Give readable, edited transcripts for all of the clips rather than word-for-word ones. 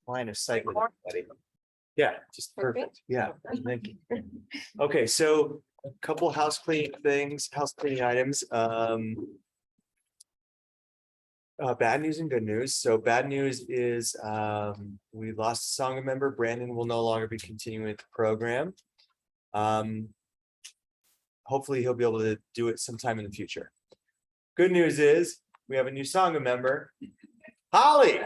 line of sight with everybody. Yeah, just perfect. Yeah, thank you. Okay, so a couple house cleaning items. Bad news and good news. So bad news is we lost a song member. Brandon will no longer be continuing with the program. Hopefully he'll be able to do it sometime in the future. Good news is we have a new song member, Holly.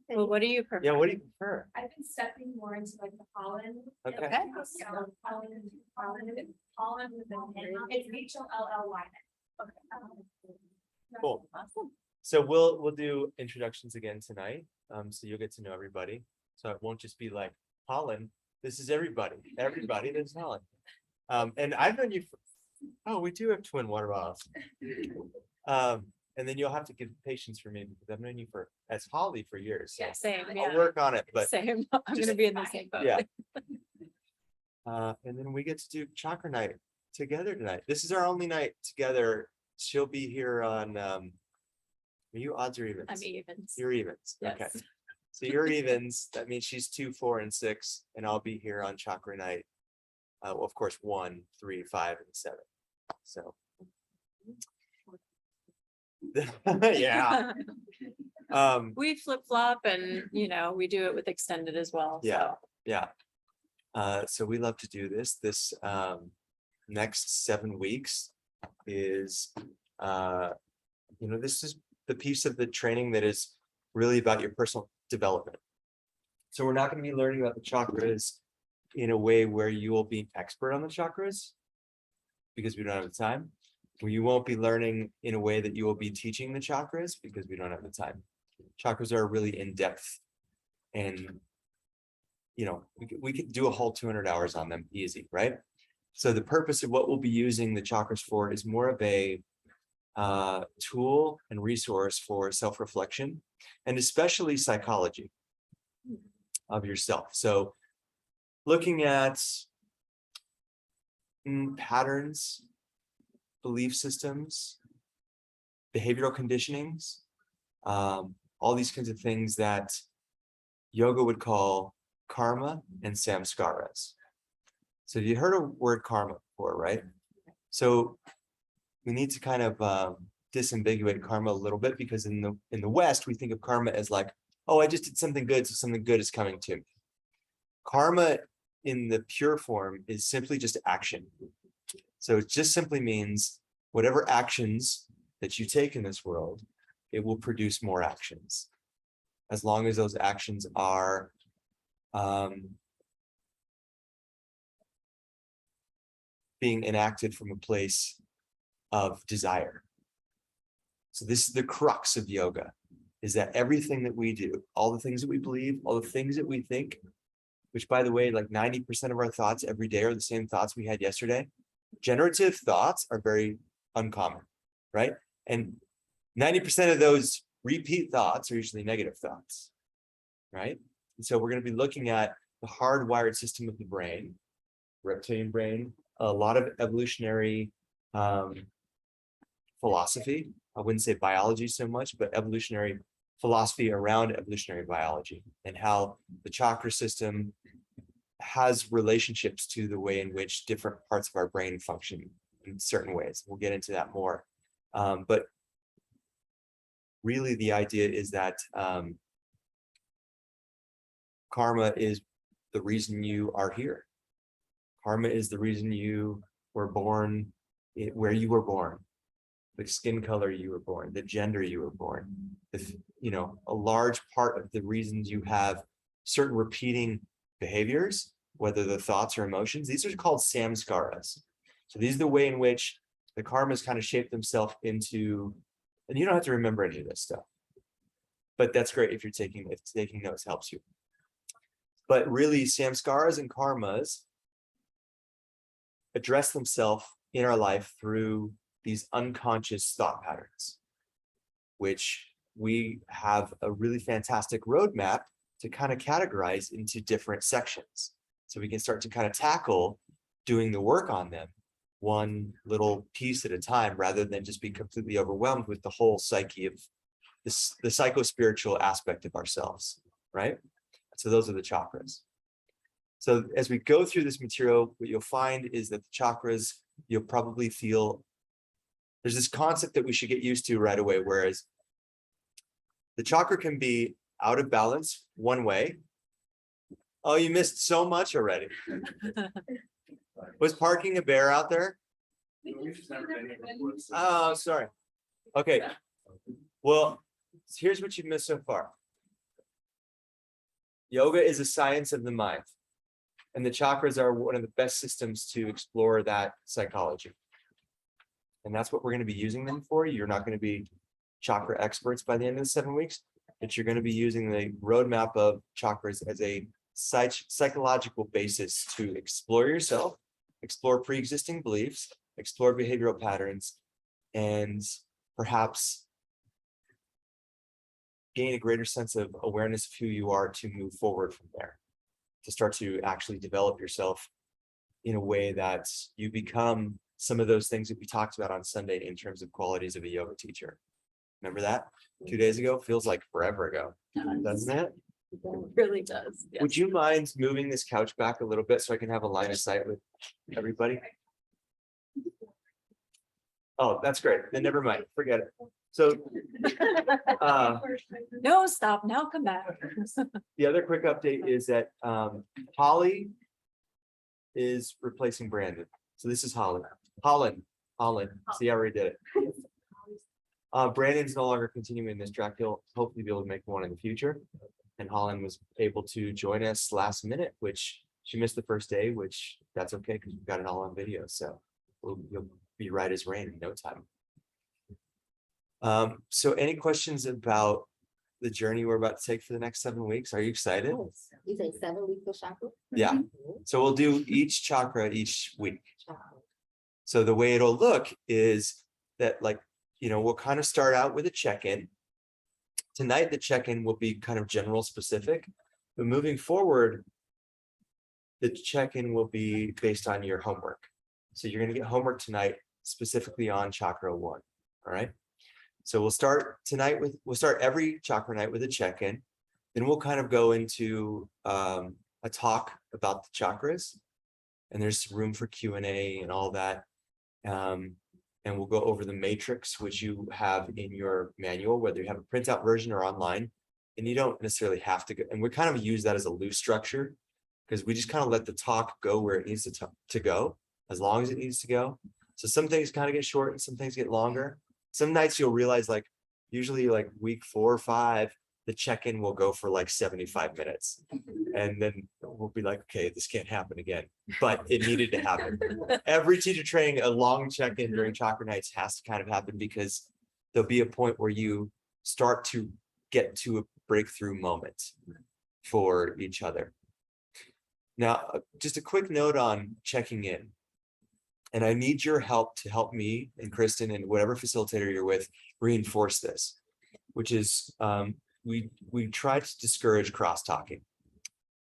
Well, what do you prefer? Yeah, what do you prefer? I've been stepping more into like the pollen. Okay. So pollen with an N. It's HOLLY. Okay. Cool. Awesome. So we'll do introductions again tonight. So you'll get to know everybody. So it won't just be like Holland. This is everybody. Everybody that's Holland. And I've known you for, oh, we do have twin water bottles. And then you'll have to give patience for me because I've known you for as Holly for years. So Yeah, same. I'll Yeah. work on it, but Same. I'm gonna be in the same boat. yeah. And then we get to do Chakra night together tonight. This is our only night together. She'll be here on are you odds or evens? I'm evens. You're evens. Yes. Okay. So you're evens. That means she's 2, 4, and 6, and I'll be here on Chakra night. Of course, 1, 3, 5, and 7. So yeah. We flip flop and we do it with extended as well. Yeah. Yeah. So we love to do this. This next 7 weeks is this is the piece of the training that is really about your personal development. So we're not going to be learning about the chakras in a way where you will be an expert on the chakras because we don't have the time. You won't be learning in a way that you will be teaching the chakras because we don't have the time. Chakras are really in depth, and we could do a whole 200 hours on them easy, right? So the purpose of what we'll be using the chakras for is more of a tool and resource for self-reflection, and especially psychology of yourself. So looking at patterns, belief systems, behavioral conditionings, all these kinds of things that yoga would call karma and samskaras. So you heard of word karma before, right? So we need to kind of disambiguate karma a little bit, because in the West we think of karma as like, oh, I just did something good, so something good is coming to me. Karma in the pure form is simply just action. So it just simply means whatever actions that you take in this world, it will produce more actions, as long as those actions are being enacted from a place of desire. So this is the crux of yoga, is that everything that we do, all the things that we believe, all the things that we think, which by the way, like 90% of our thoughts every day are the same thoughts we had yesterday. Generative thoughts are very uncommon, right? And 90% of those repeat thoughts are usually negative thoughts, right? And so we're going to be looking at the hardwired system of the brain, reptilian brain, a lot of evolutionary philosophy. I wouldn't say biology so much, but evolutionary philosophy around evolutionary biology, and how the chakra system has relationships to the way in which different parts of our brain function in certain ways. We'll get into that more. But really the idea is that karma is the reason you are here. Karma is the reason you were born where you were born, the skin color you were born, the gender you were born. A large part of the reasons you have certain repeating behaviors, whether the thoughts or emotions, these are called samskaras. So these are the way in which the karmas kind of shape themselves into, and you don't have to remember any of this stuff, but that's great if taking notes helps you. But really, samskaras and karmas address themselves in our life through these unconscious thought patterns, which we have a really fantastic roadmap to kind of categorize into different sections. So we can start to kind of tackle doing the work on them one little piece at a time, rather than just be completely overwhelmed with the whole psyche of this, the psycho-spiritual aspect of ourselves, right? So those are the chakras. So as we go through this material, what you'll find is that the chakras, you'll probably feel there's this concept that we should get used to right away, whereas the chakra can be out of balance one way. Oh, you missed so much already. Was parking a bear out there? Oh, sorry. Okay. Well, here's what you've missed so far. Yoga is a science of the mind, and the chakras are one of the best systems to explore that psychology. And that's what we're going to be using them for. You're not going to be chakra experts by the end of the 7 weeks, but you're going to be using the roadmap of chakras as a psychological basis to explore yourself, explore pre-existing beliefs, explore behavioral patterns, and perhaps gain a greater sense of awareness of who you are to move forward from there, to start to actually develop yourself in a way that you become some of those things that we talked about on Sunday in terms of qualities of a yoga teacher. Remember that 2 days ago? Feels like forever ago, doesn't it? It really does. Yes. Would you mind moving this couch back a little bit so I can have a line of sight with everybody? Oh, that's great. Then never mind. Forget it. So No, stop. Now come back. the other quick update is that Holly is replacing Brandon. So this is Holland. See, I already did it. Brandon's no longer continuing this track. He'll hopefully be able to make one in the future. And Holland was able to join us last minute, which she missed the first day, which that's okay because we've got it all on video. So you'll be right as rain in no time. So any questions about the journey we're about to take for the next 7 weeks? Are you excited? Yes. You say 7 weeks of chakra? Yeah. So we'll do each chakra each week. So the way it'll look is that, like, you know, we'll kind of start out with a check-in. Tonight, the check-in will be kind of general specific, but moving forward, the check-in will be based on your homework. So you're going to get homework tonight specifically on chakra 1. All right. So we'll start every chakra night with a check-in. Then we'll kind of go into a talk about the chakras, and there's room for Q&A and all that. And we'll go over the matrix, which you have in your manual, whether you have a printout version or online. And you don't necessarily have to go. And we kind of use that as a loose structure because we just kind of let the talk go where it needs to go, as long as it needs to go. So some things kind of get short and some things get longer. Some nights you'll realize, like usually like week 4 or 5, the check-in will go for like 75 minutes. And then we'll be like, okay, this can't happen again, but it needed to happen. Every teacher training, a long check-in during chakra nights has to kind of happen because there'll be a point where you start to get to a breakthrough moment for each other. Now, just a quick note on checking in. And I need your help to help me and Kristen and whatever facilitator you're with reinforce this, which is we try to discourage cross-talking.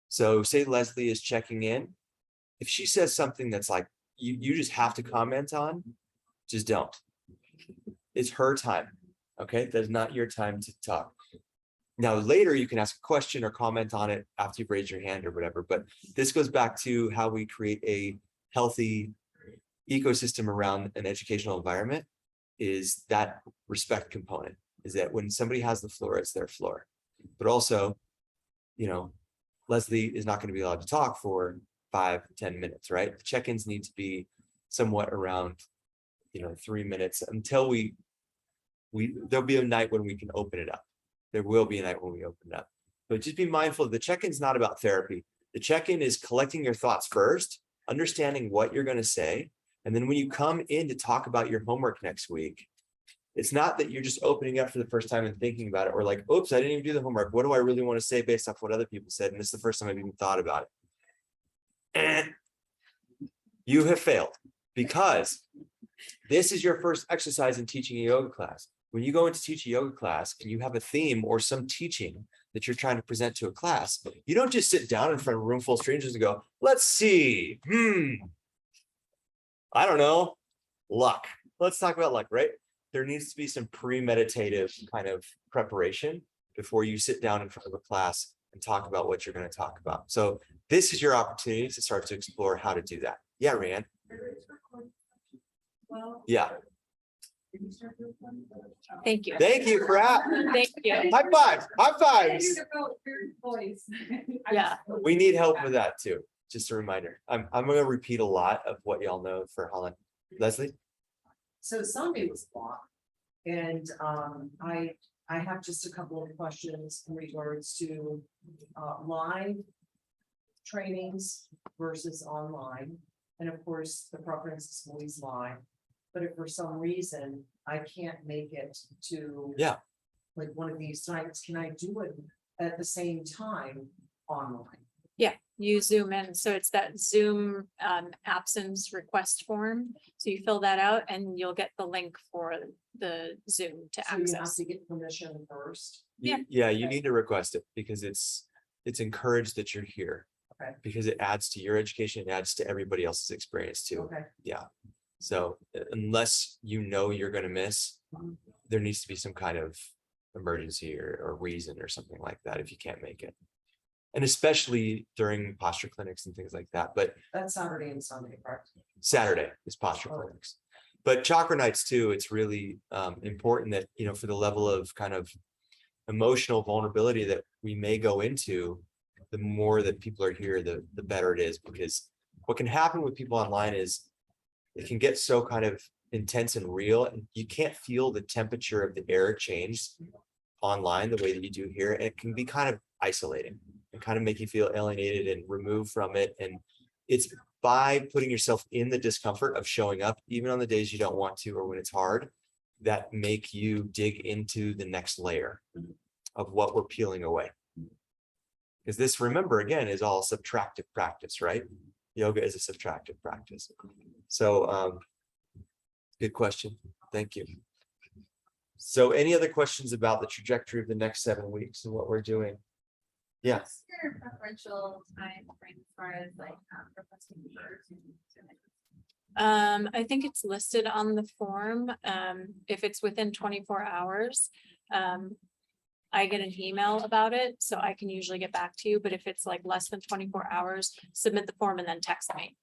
So say Leslie is checking in. If she says something that's like, you just have to comment on, just don't. It's her time, okay? That's not your time to talk. Now, later you can ask a question or comment on it after you've raised your hand or whatever, but this goes back to how we create a healthy ecosystem around an educational environment, is that respect component, is that when somebody has the floor, it's their floor. But also, you know, Leslie is not going to be allowed to talk for 5-10 minutes, right? The check-ins need to be somewhat around, 3 minutes until there'll be a night when we can open it up. There will be a night when we open it up. But just be mindful, the check-in's not about therapy. The check-in is collecting your thoughts first, understanding what you're going to say. And then when you come in to talk about your homework next week, it's not that you're just opening up for the first time and thinking about it, or like, oops, I didn't even do the homework. What do I really want to say based off what other people said? And this is the first time I've even thought about it. And you have failed, because this is your first exercise in teaching a yoga class. When you go in to teach a yoga class and you have a theme or some teaching that you're trying to present to a class, you don't just sit down in front of a room full of strangers and go, let's see, I don't know, luck. Let's talk about luck, right? There needs to be some premeditative kind of preparation before you sit down in front of a class and talk about what you're going to talk about. So this is your opportunity to start to explore how to do that. Yeah, Rand. Yeah. Thank you. Thank you, crap. Thank you. High fives. High fives. Yeah. We need help with that too. Just a reminder. I'm going to repeat a lot of what y'all know for Holland. Leslie? So Sunday was blocked. And I have just a couple of questions in regards to live trainings versus online. And of course, the preference is always live. But if for some reason I can't make it to like one of these nights, can I do it at the same time online? Yeah, you zoom in. So it's that Zoom absence request form. So you fill that out and you'll get the link for the Zoom to So you have access. to get permission first. Yeah. Yeah, you need to request it because it's encouraged that you're here. Okay. Because it adds to your education, it adds to everybody else's experience too. Okay. Yeah. So unless you know you're gonna miss, there needs to be some kind of emergency or reason or something like that if you can't make it. And especially during posture clinics and things like that. But That's Saturday and Sunday, correct? Saturday is posture clinics. But chakra nights too, it's really important that, you know, for the level of kind of emotional vulnerability that we may go into, the more that people are here, the better it is. Because what can happen with people online is it can get so kind of intense and real, and you can't feel the temperature of the air change online the way that you do here. And it can be kind of isolating and kind of make you feel alienated and removed from it. And it's by putting yourself in the discomfort of showing up, even on the days you don't want to or when it's hard, that make you dig into the next layer of what we're peeling away. Because this, remember, again, is all subtractive practice, right? Yoga is a subtractive practice. So good question. Thank you. So any other questions about the trajectory of the next 7 weeks and what we're doing? Yeah. What's your preferential time frame as far as like requesting first? I think it's listed on the form. If it's within 24 hours, I get an email about it, so I can usually get back to you. But if it's like less than 24 hours, submit the form and then text me.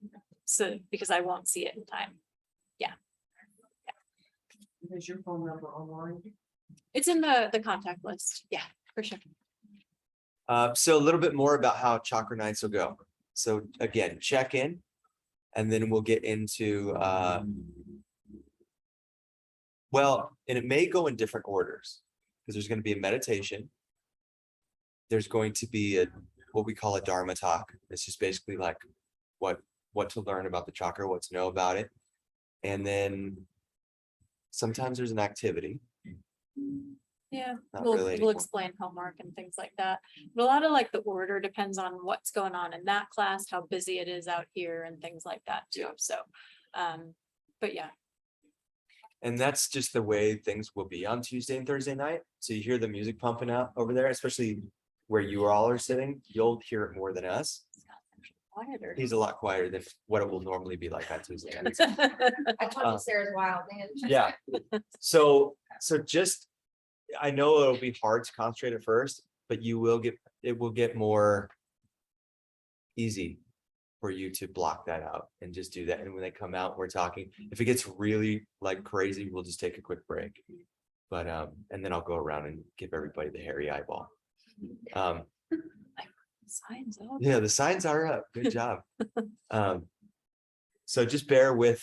So because I won't see it in time. Is your phone number online? It's in the contact list. Yeah, for sure. So a little bit more about how chakra nights will go. So again, check in, and then we'll get into well, and it may go in different orders because there's going to be a meditation. There's going to be what we call a Dharma talk. It's just basically like what to learn about the chakra, what to know about it. And then sometimes there's an activity. Yeah, Not we'll really anymore. explain homework and things like that. But a lot of like the order depends on what's going on in that class, how busy it is out here and things like that too. Yeah. So, but yeah. And that's just the way things will be on Tuesday and Thursday night. So you hear the music pumping out over there, especially where you all are sitting. You'll hear it more than us. Quieter. He's a lot quieter than what it will normally be like on Tuesday nights. I told you Sarah's wild, man. Yeah. So just, I know it'll be hard to concentrate at first, but it will get more easy for you to block that out and just do that. And when they come out, we're talking. If it gets really like crazy, we'll just take a quick break. But and then I'll go around and give everybody the hairy eyeball. Signs up. Yeah, the signs are up. Good job. So just bear with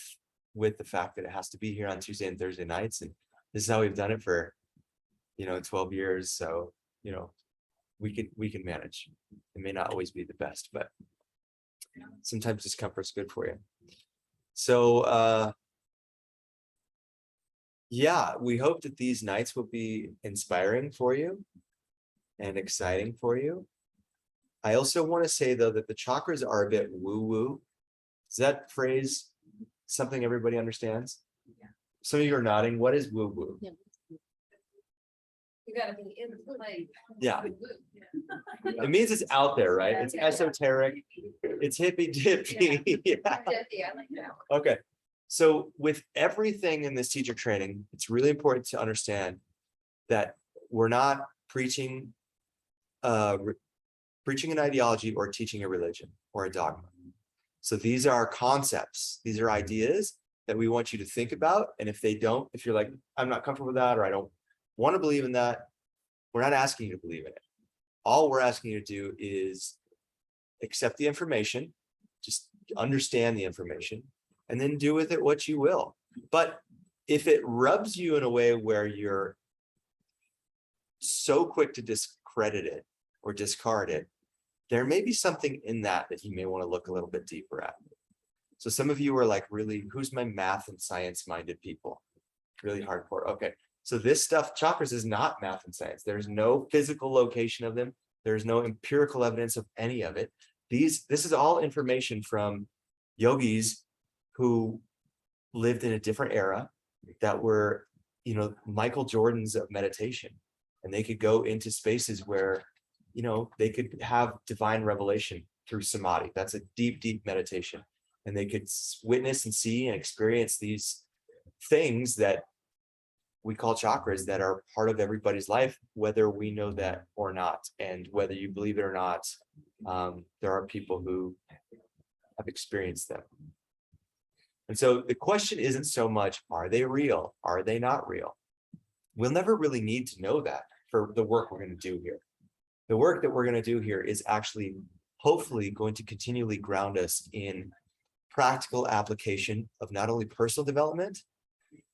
the fact that it has to be here on Tuesday and Thursday nights. And this is how we've done it for, 12 years. So, we can manage. It may not always be the best, but sometimes discomfort's good for you. So yeah, we hope that these nights will be inspiring for you and exciting for you. I also want to say though that the chakras are a bit woo-woo. Is that phrase something everybody understands? Yeah. Some of you are nodding. What is woo-woo? Yeah. You gotta be in the play. Yeah. It means it's out there, right? It's esoteric. It's hippy dippy. Yeah. Yeah, I like that one. Okay. So with everything in this teacher training, it's really important to understand that we're not preaching preaching an ideology or teaching a religion or a dogma. So these are concepts, these are ideas that we want you to think about. And if if you're like, I'm not comfortable with that, or I don't want to believe in that, we're not asking you to believe in it. All we're asking you to do is accept the information, just understand the information, and then do with it what you will. But if it rubs you in a way where you're so quick to discredit it or discard it, there may be something in that you may want to look a little bit deeper at. So some of you are like, really, who's my math and science minded people? Really hardcore. Okay. So this stuff, chakras, is not math and science. There's no physical location of them. There's no empirical evidence of any of it. This is all information from yogis who lived in a different era, that were, Michael Jordans of meditation. And they could go into spaces where, they could have divine revelation through samadhi. That's a deep, deep meditation. And they could witness and see and experience these things that we call chakras, that are part of everybody's life, whether we know that or not. And whether you believe it or not, there are people who have experienced them. And so the question isn't so much, are they real? Are they not real? We'll never really need to know that for the work we're going to do here. The work that we're going to do here is actually, hopefully, going to continually ground us in practical application of not only personal development,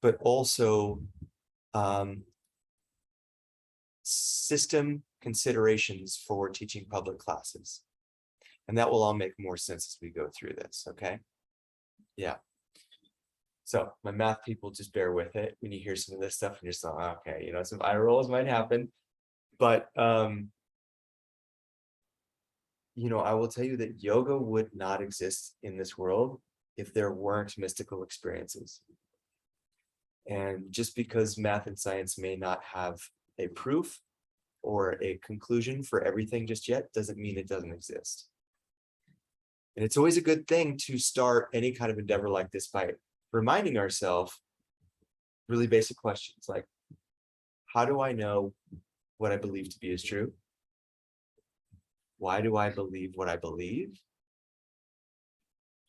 but also system considerations for teaching public classes. And that will all make more sense as we go through this, okay? Yeah. So my math people, just bear with it when you hear some of this stuff and you're just like, okay, some eye rolls might happen. But I will tell you that yoga would not exist in this world if there weren't mystical experiences. And just because math and science may not have a proof or a conclusion for everything just yet, doesn't mean it doesn't exist. And it's always a good thing to start any kind of endeavor like this by reminding ourselves really basic questions like, how do I know what I believe to be is true? Why do I believe what I believe?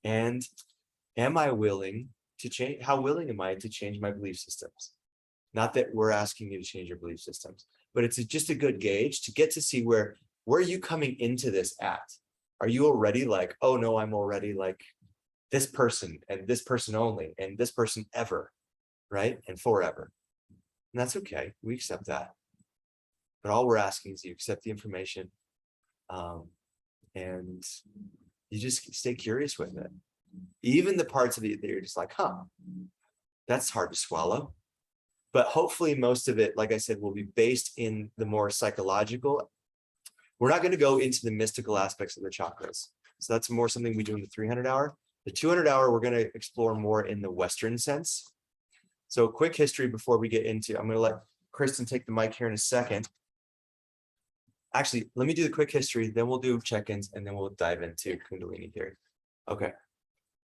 And am I willing to change? How willing am I to change my belief systems? Not that we're asking you to change your belief systems, but it's just a good gauge to get to see where are you coming into this at? Are you already like, oh no, I'm already like this person and this person only and this person ever, right? And forever. And that's okay. We accept that. But all we're asking is you accept the information, and you just stay curious with it. Even the parts of it that you're just like, that's hard to swallow. But hopefully most of it, like I said, will be based in the more psychological. We're not going to go into the mystical aspects of the chakras. So that's more something we do in the 300 hour. The 200 hour, we're going to explore more in the Western sense. So quick history before we get into, I'm going to let Kristen take the mic here in a second. Actually, let me do the quick history, then we'll do check-ins, and then we'll dive into Kundalini theory. Okay.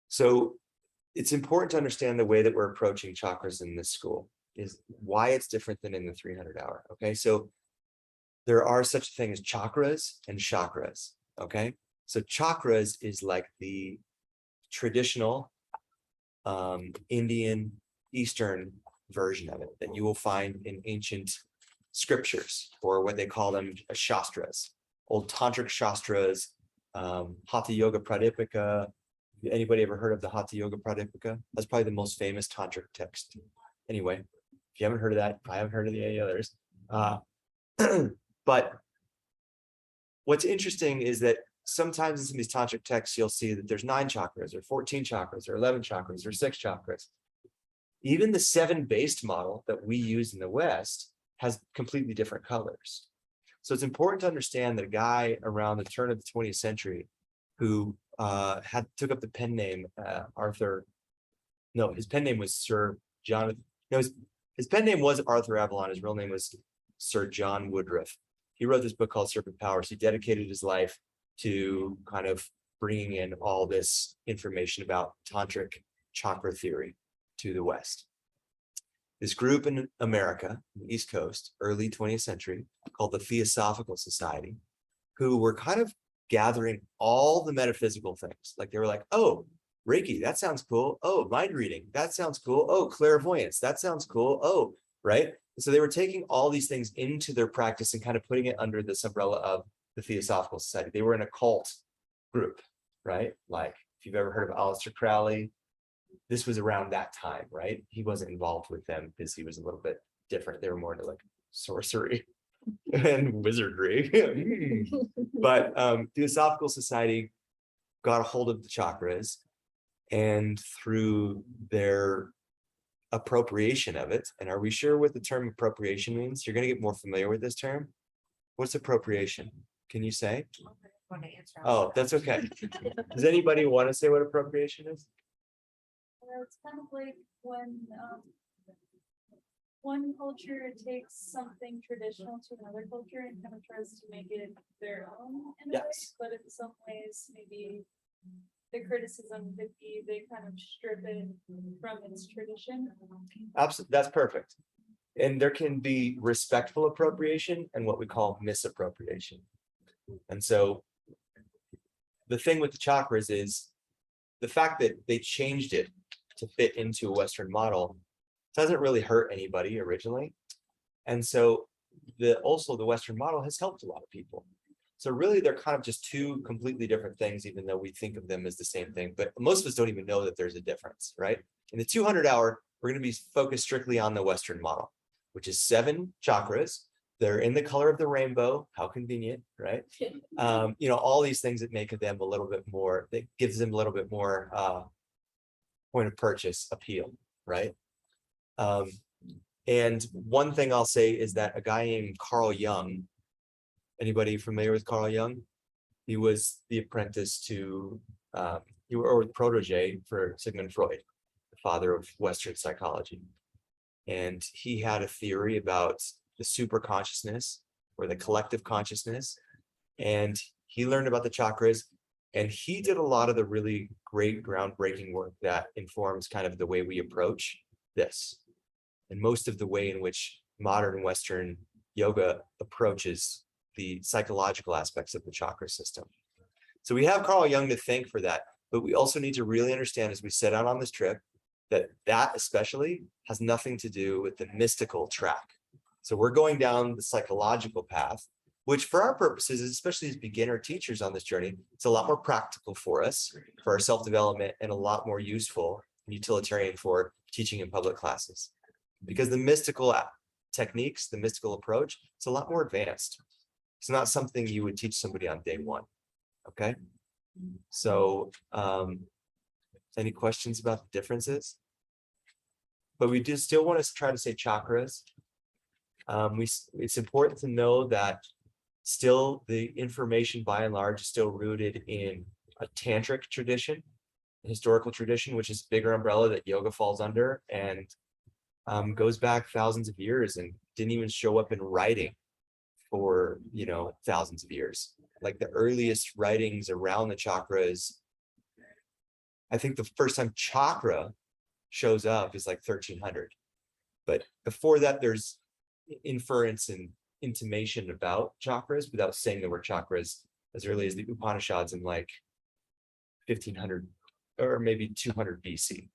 So it's important to understand the way that we're approaching chakras in this school is why it's different than in the 300 hour. Okay. So there are such a thing as chakras and chakras. Okay. So chakras is like the traditional Indian Eastern version of it that you will find in ancient scriptures, or what they call them shastras, old tantric shastras, Hatha Yoga Pradipika. Anybody ever heard of the Hatha Yoga Pradipika? That's probably the most famous tantric text. Anyway, if you haven't heard of that, I haven't heard of any others. But what's interesting is that sometimes in some of these tantric texts, you'll see that there's 9 chakras or 14 chakras or 11 chakras or 6 chakras. Even the 7-based model that we use in the West has completely different colors. So it's important to understand that a guy around the turn of the 20th century who took up the pen name his pen name was Sir Jonathan. No, his pen name was Arthur Avalon. His real name was Sir John Woodruff. He wrote this book called Serpent Powers. He dedicated his life to kind of bringing in all this information about tantric chakra theory to the West. This group in America, the East Coast, early 20th century, called the Theosophical Society, who were kind of gathering all the metaphysical things. Like they were like, oh, Reiki, that sounds cool. Oh, mind reading, that sounds cool. Oh, clairvoyance, that sounds cool. Oh, right. So they were taking all these things into their practice and kind of putting it under this umbrella of the Theosophical Society. They were an occult group, right? Like if you've ever heard of Aleister Crowley, this was around that time, right? He wasn't involved with them because he was a little bit different. They were more into like sorcery and wizardry. But Theosophical Society got a hold of the chakras, and through their appropriation of it, and are we sure what the term appropriation means? You're going to get more familiar with this term. What's appropriation? Can you say? Oh, that's okay. Does anybody want to say what appropriation is? It's kind of like when one culture takes something traditional to another culture and kind of tries to make it their own in a way, Yes. but in some ways, maybe the criticism could be they kind of strip it from its tradition. Absolutely, that's perfect. And there can be respectful appropriation and what we call misappropriation. And so the thing with the chakras is the fact that they changed it to fit into a Western model doesn't really hurt anybody originally. And so also the Western model has helped a lot of people. So really they're kind of just two completely different things, even though we think of them as the same thing, but most of us don't even know that there's a difference, right? In the 200 hour, we're going to be focused strictly on the Western model, which is 7 chakras. They're in the color of the rainbow. How convenient, right? All these things that make them a little bit more, that gives them a little bit more point of purchase appeal, right? And one thing I'll say is that a guy named Carl Jung, anybody familiar with Carl Jung? He was the apprentice to, or the protege for Sigmund Freud, the father of Western psychology. And he had a theory about the super consciousness or the collective consciousness. And he learned about the chakras, and he did a lot of the really great groundbreaking work that informs kind of the way we approach this. And most of the way in which modern Western yoga approaches the psychological aspects of the chakra system. So we have Carl Jung to thank for that, but we also need to really understand as we set out on this trip that especially has nothing to do with the mystical track. So we're going down the psychological path, which for our purposes, especially as beginner teachers on this journey, it's a lot more practical for us, for our self-development, and a lot more useful and utilitarian for teaching in public classes. Because the mystical techniques, the mystical approach, it's a lot more advanced. It's not something you would teach somebody on day one, okay? So, any questions about the differences? But we do still want to try to say chakras. It's important to know that still the information by and large is still rooted in a tantric tradition, a historical tradition, which is a bigger umbrella that yoga falls under, and goes back thousands of years and didn't even show up in writing for thousands of years. Like the earliest writings around the chakras, I think the first time chakra shows up is like 1300, but before that there's inference and intimation about chakras without saying the word chakras as early as the Upanishads in like 1500 or maybe 200 BC.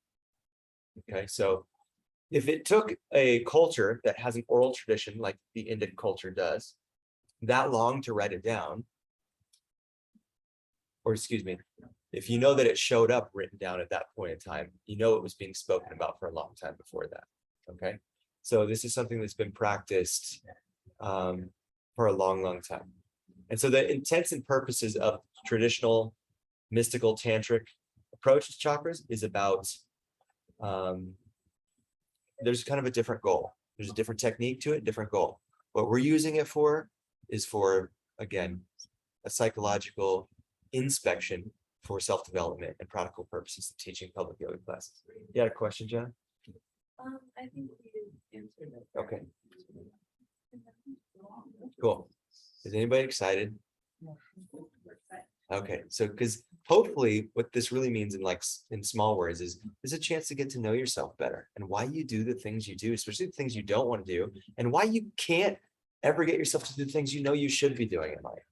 Okay, so if it took a culture that has an oral tradition like the Indian culture does that long to write it down, or excuse me, if you know that it showed up written down at that point in time, it was being spoken about for a long time before that. Okay, so this is something that's been practiced for a long time. And so the intents and purposes of traditional mystical tantric approach to chakras is about there's kind of a different goal. There's a different technique to it, different goal. What we're using it for is for, again, a psychological inspection for self-development and practical purposes of teaching public yoga classes. You had a question, John? I think we answered it. Okay, cool. Is anybody excited? Okay, so because hopefully what this really means in like in small words is there's a chance to get to know yourself better and why you do the things you do, especially the things you don't want to do, and why you can't ever get yourself to do the things you know you should be doing in life.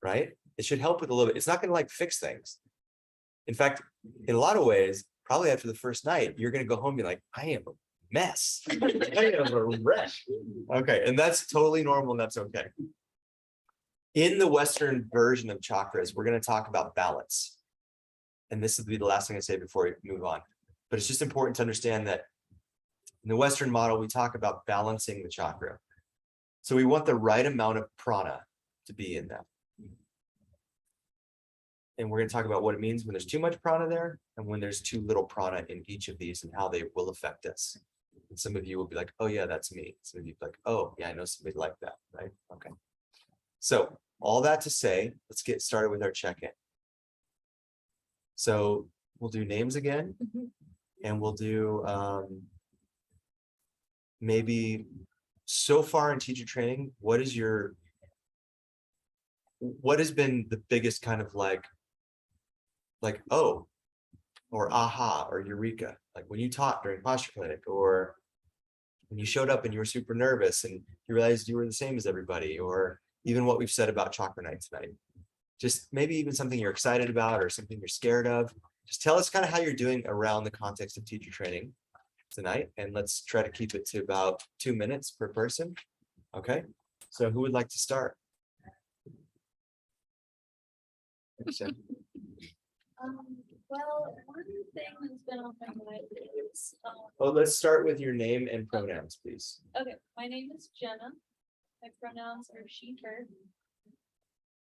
Right? It should help with a little bit. It's not going to like fix things. In fact, in a lot of ways, probably after the first night, you're going to go home and be like, I am a mess. I am a wreck. Okay. And that's totally normal and that's okay. In the Western version of chakras, we're going to talk about balance. And this will be the last thing I say before we move on. But it's just important to understand that in the Western model, we talk about balancing the chakra. So we want the right amount of prana to be in them. And we're going to talk about what it means when there's too much prana there and when there's too little prana in each of these and how they will affect us. And some of you will be like, oh yeah, that's me. Some of you will be like, oh yeah, I know somebody like that, right? Okay. So all that to say, let's get started with our check-in. So we'll do names again, and we'll do maybe so far in teacher training, what has been the biggest kind of like oh, or aha, or eureka, like when you taught during posture clinic, or when you showed up and you were super nervous and you realized you were the same as everybody, or even what we've said about chakra night tonight. Just maybe even something you're excited about or something you're scared of. Just tell us kind of how you're doing around the context of teacher training tonight, and let's try to keep it to about 2 minutes per person. Okay, so who would like to start? Well, one thing that's been on my mind is, Oh, let's start with your name and pronouns, please. okay, my name is Jenna. My pronouns are she, her.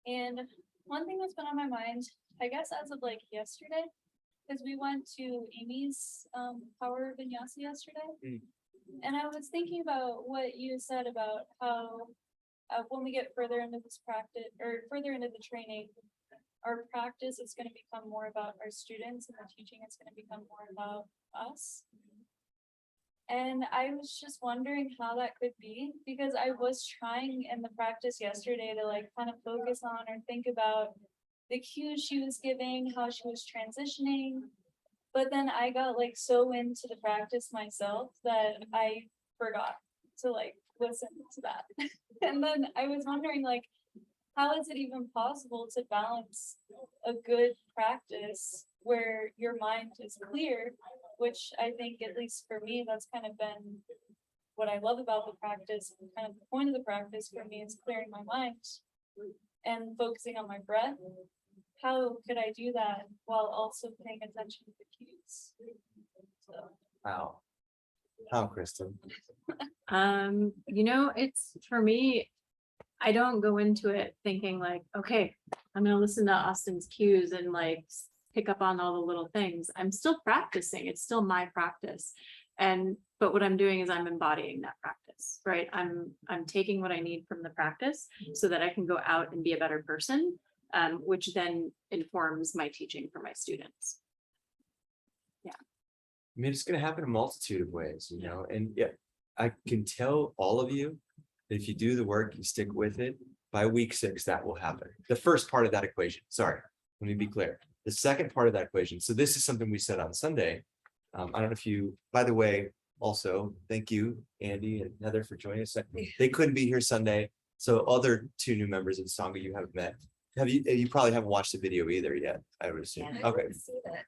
And one thing that's been on my mind, I guess as of like yesterday, is we went to Amy's power vinyasa yesterday. Mm. And I was thinking about what you said about how when we get further into this practice or further into the training, our practice is going to become more about our students and the teaching is going to become more about us. And I was just wondering how that could be, because I was trying in the practice yesterday to like kind of focus on or think about the cues she was giving, how she was transitioning. But then I got like so into the practice myself that I forgot to like listen to that. And then I was wondering like, how is it even possible to balance a good practice where your mind is clear, which I think, at least for me, that's kind of been what I love about the practice. Kind of the point of the practice for me is clearing my mind and focusing on my breath. How could I do that while also paying attention to the cues? So. Wow. How, Kristen? It's for me, I don't go into it thinking like, okay, I'm gonna listen to Austin's cues and like pick up on all the little things. I'm still practicing. It's still my practice. But what I'm doing is I'm embodying that practice, right? I'm taking what I need from the practice so that I can go out and be a better person, which then informs my teaching for my students. I mean, it's going to happen in a multitude of ways, and yeah, I can tell all of you that if you do the work, you stick with it, by week 6, that will happen. The first part of that equation, sorry, let me be clear. The second part of that equation, so this is something we said on Sunday. I don't know if you, by the way, also, thank you, Andy and Heather, for joining us. They couldn't be here Sunday. So other 2 new members of the Sangha you haven't met. You probably haven't watched the video either yet, I would assume. Yeah, I Okay. didn't see that.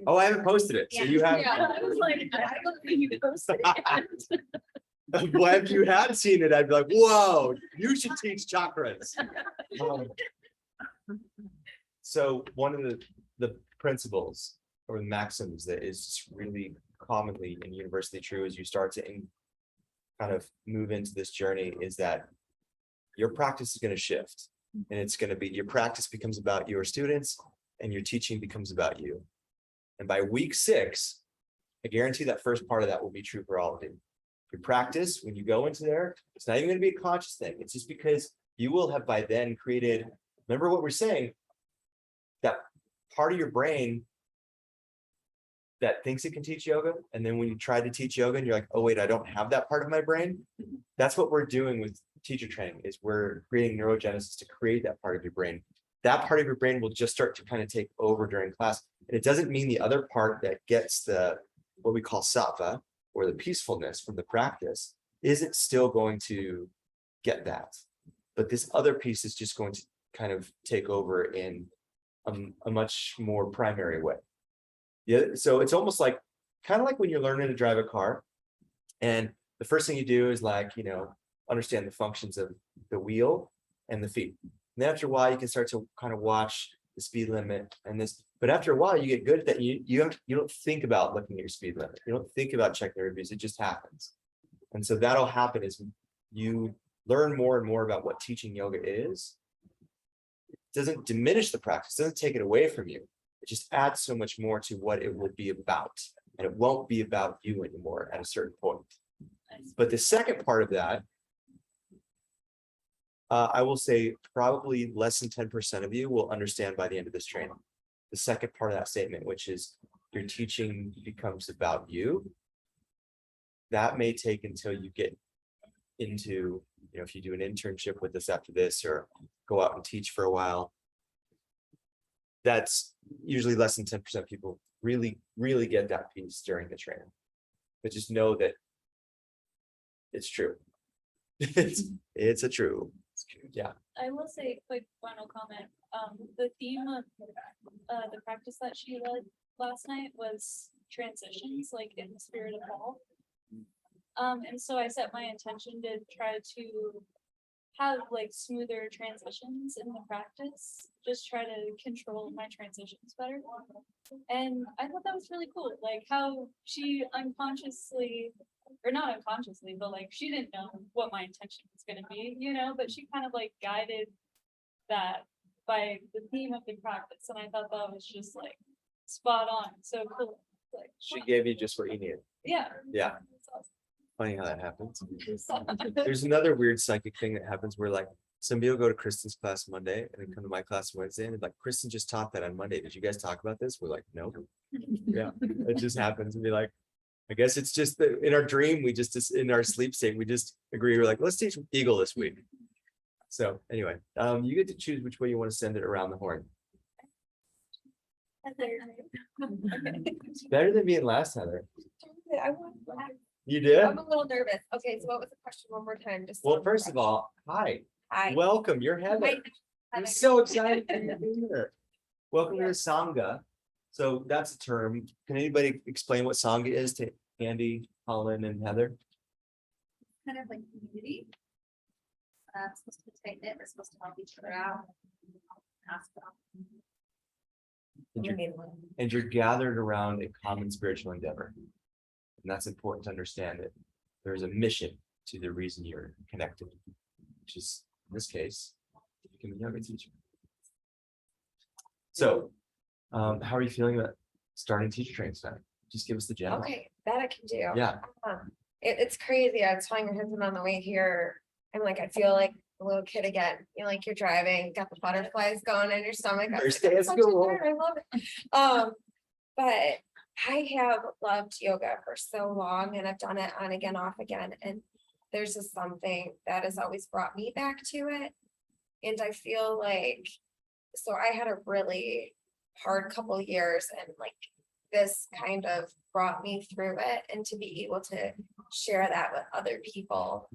Oh, I haven't posted it. So you have. Yeah, I was like, I don't think you posted it. Well, if you had seen it, I'd be like, whoa, you should teach chakras. So one of the principles or the maxims that is just really commonly in university true as you start to kind of move into this journey is that your practice is going to shift, and it's going to be your practice becomes about your students and your teaching becomes about you. And by week 6, I guarantee that first part of that will be true for all of you. Your practice, when you go into there, it's not even going to be a conscious thing. It's just because you will have by then created, remember what we're saying, that part of your brain that thinks it can teach yoga. And then when you try to teach yoga and you're like, oh, wait, I don't have that part of my brain. That's what we're doing with teacher training is we're creating neurogenesis to create that part of your brain. that part of your brain will just start to kind of take over during class. And it doesn't mean the other part that gets the, what we call sattva, or the peacefulness from the practice, isn't still going to get that. But this other piece is just going to kind of take over in a much more primary way. Yeah, so it's almost like, kind of like when you're learning to drive a car, and the first thing you do is like, understand the functions of the wheel and the feet. And then after a while, you can start to kind of watch the speed limit and this, but after a while, you get good at that. You don't think about looking at your speed limit. You don't think about checking the reviews. It just happens. And so that'll happen as you learn more and more about what teaching yoga is. It doesn't diminish the practice, doesn't take it away from you. It just adds so much more to what it will be about. And it won't be about you anymore at a certain point. But the second part of that, I will say probably less than 10% of you will understand by the end of this training. The second part of that statement, which is your teaching becomes about you. That may take until you get into, if you do an internship with us after this, or go out and teach for a while. That's usually less than 10% of people really get that piece during the training. But just know that it's true. It's a true. Yeah. I will say a quick final comment. The theme of the practice that she led last night was transitions, like in the spirit of fall. And so I set my intention to try to have like smoother transitions in the practice, just try to control my transitions better. And I thought that was really cool, like how she unconsciously, or not unconsciously, but like she didn't know what my intention was gonna be, but she kind of like guided that by the theme of the practice. And I thought that was just like spot on, so cool. Like, She gave you just what you needed. yeah. Yeah. That's awesome. Funny how that happens. There's another weird psychic thing that happens where like some people go to Kristen's class Monday and then come to my class Wednesday, and like, Kristen just taught that on Monday. Did you guys talk about this? We're like, no. Yeah, it just happens. And be like, I guess it's just that in our dream, we just in our sleep state, we just agree. We're like, let's teach Eagle this week. So anyway, you get to choose which way you want to send it around the horn. It's better than being last, Heather. I want, You did? I'm a little nervous. Okay, so what was the question one more time? Just so Well, I'm first of fresh. all, hi, Hi. welcome. You're Heather. Hi, I'm Heather. so excited for you to be here. Welcome to the Sangha. So that's a term. Can anybody explain what Sangha is to Andy, Colin, and Heather? Kind of like community. It's supposed to be tight knit. We're supposed to help each other out. Ask them. And you're gathered around a common spiritual endeavor. And that's important to understand that there's a mission to the reason you're connected, which is in this case, to become a yoga teacher. So, how are you feeling about starting teacher training tonight? Just give us the general. Okay, that I can do. Yeah. It's crazy. I was telling your husband on the way here. I'm like, I feel like a little kid again. Like you're driving, got the butterflies going in your stomach. I was Thursday like, is "I'm such a cool." nerd, I love it. But I have loved yoga for so long, and I've done it on again, off again. And there's just something that has always brought me back to it. And I feel like, so I had a really hard couple of years, and like this kind of brought me through it, and to be able to share that with other people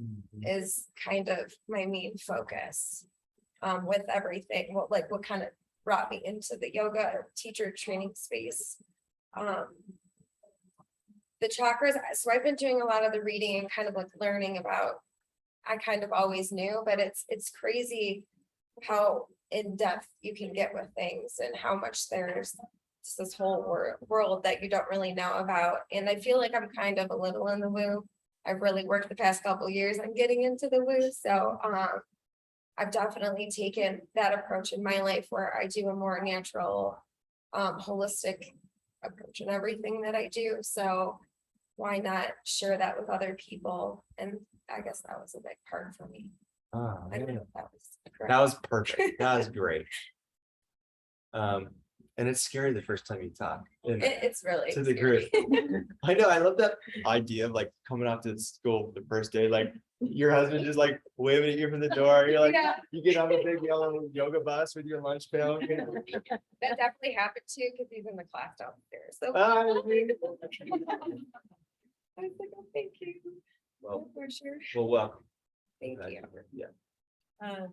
is kind of my main focus with everything. What kind of brought me into the yoga teacher training space. The chakras, so I've been doing a lot of the reading and kind of like learning about, I kind of always knew, but it's crazy how in depth you can get with things and how much there's just this whole world that you don't really know about. And I feel like I'm kind of a little in the woo. I've really worked the past couple of years on getting into the woo. So I've definitely taken that approach in my life where I do a more natural, holistic approach in everything that I do. So why not share that with other people? And I guess that was a big part for me. Ah, I don't yeah. know if that was correct. That was perfect. That was great. And it's scary the first time you talk. And It's really. to the scary. group. I know, I love that idea of like coming out to school the first day, like your husband just like waving at you from the door. You're like, Yeah. you get on a big yellow yoga bus with your lunch pail. That definitely happened too, because he's in the class downstairs, so. Ah, I was like, oh, thank you. Well, For sure, well, welcome. thank you. Yeah.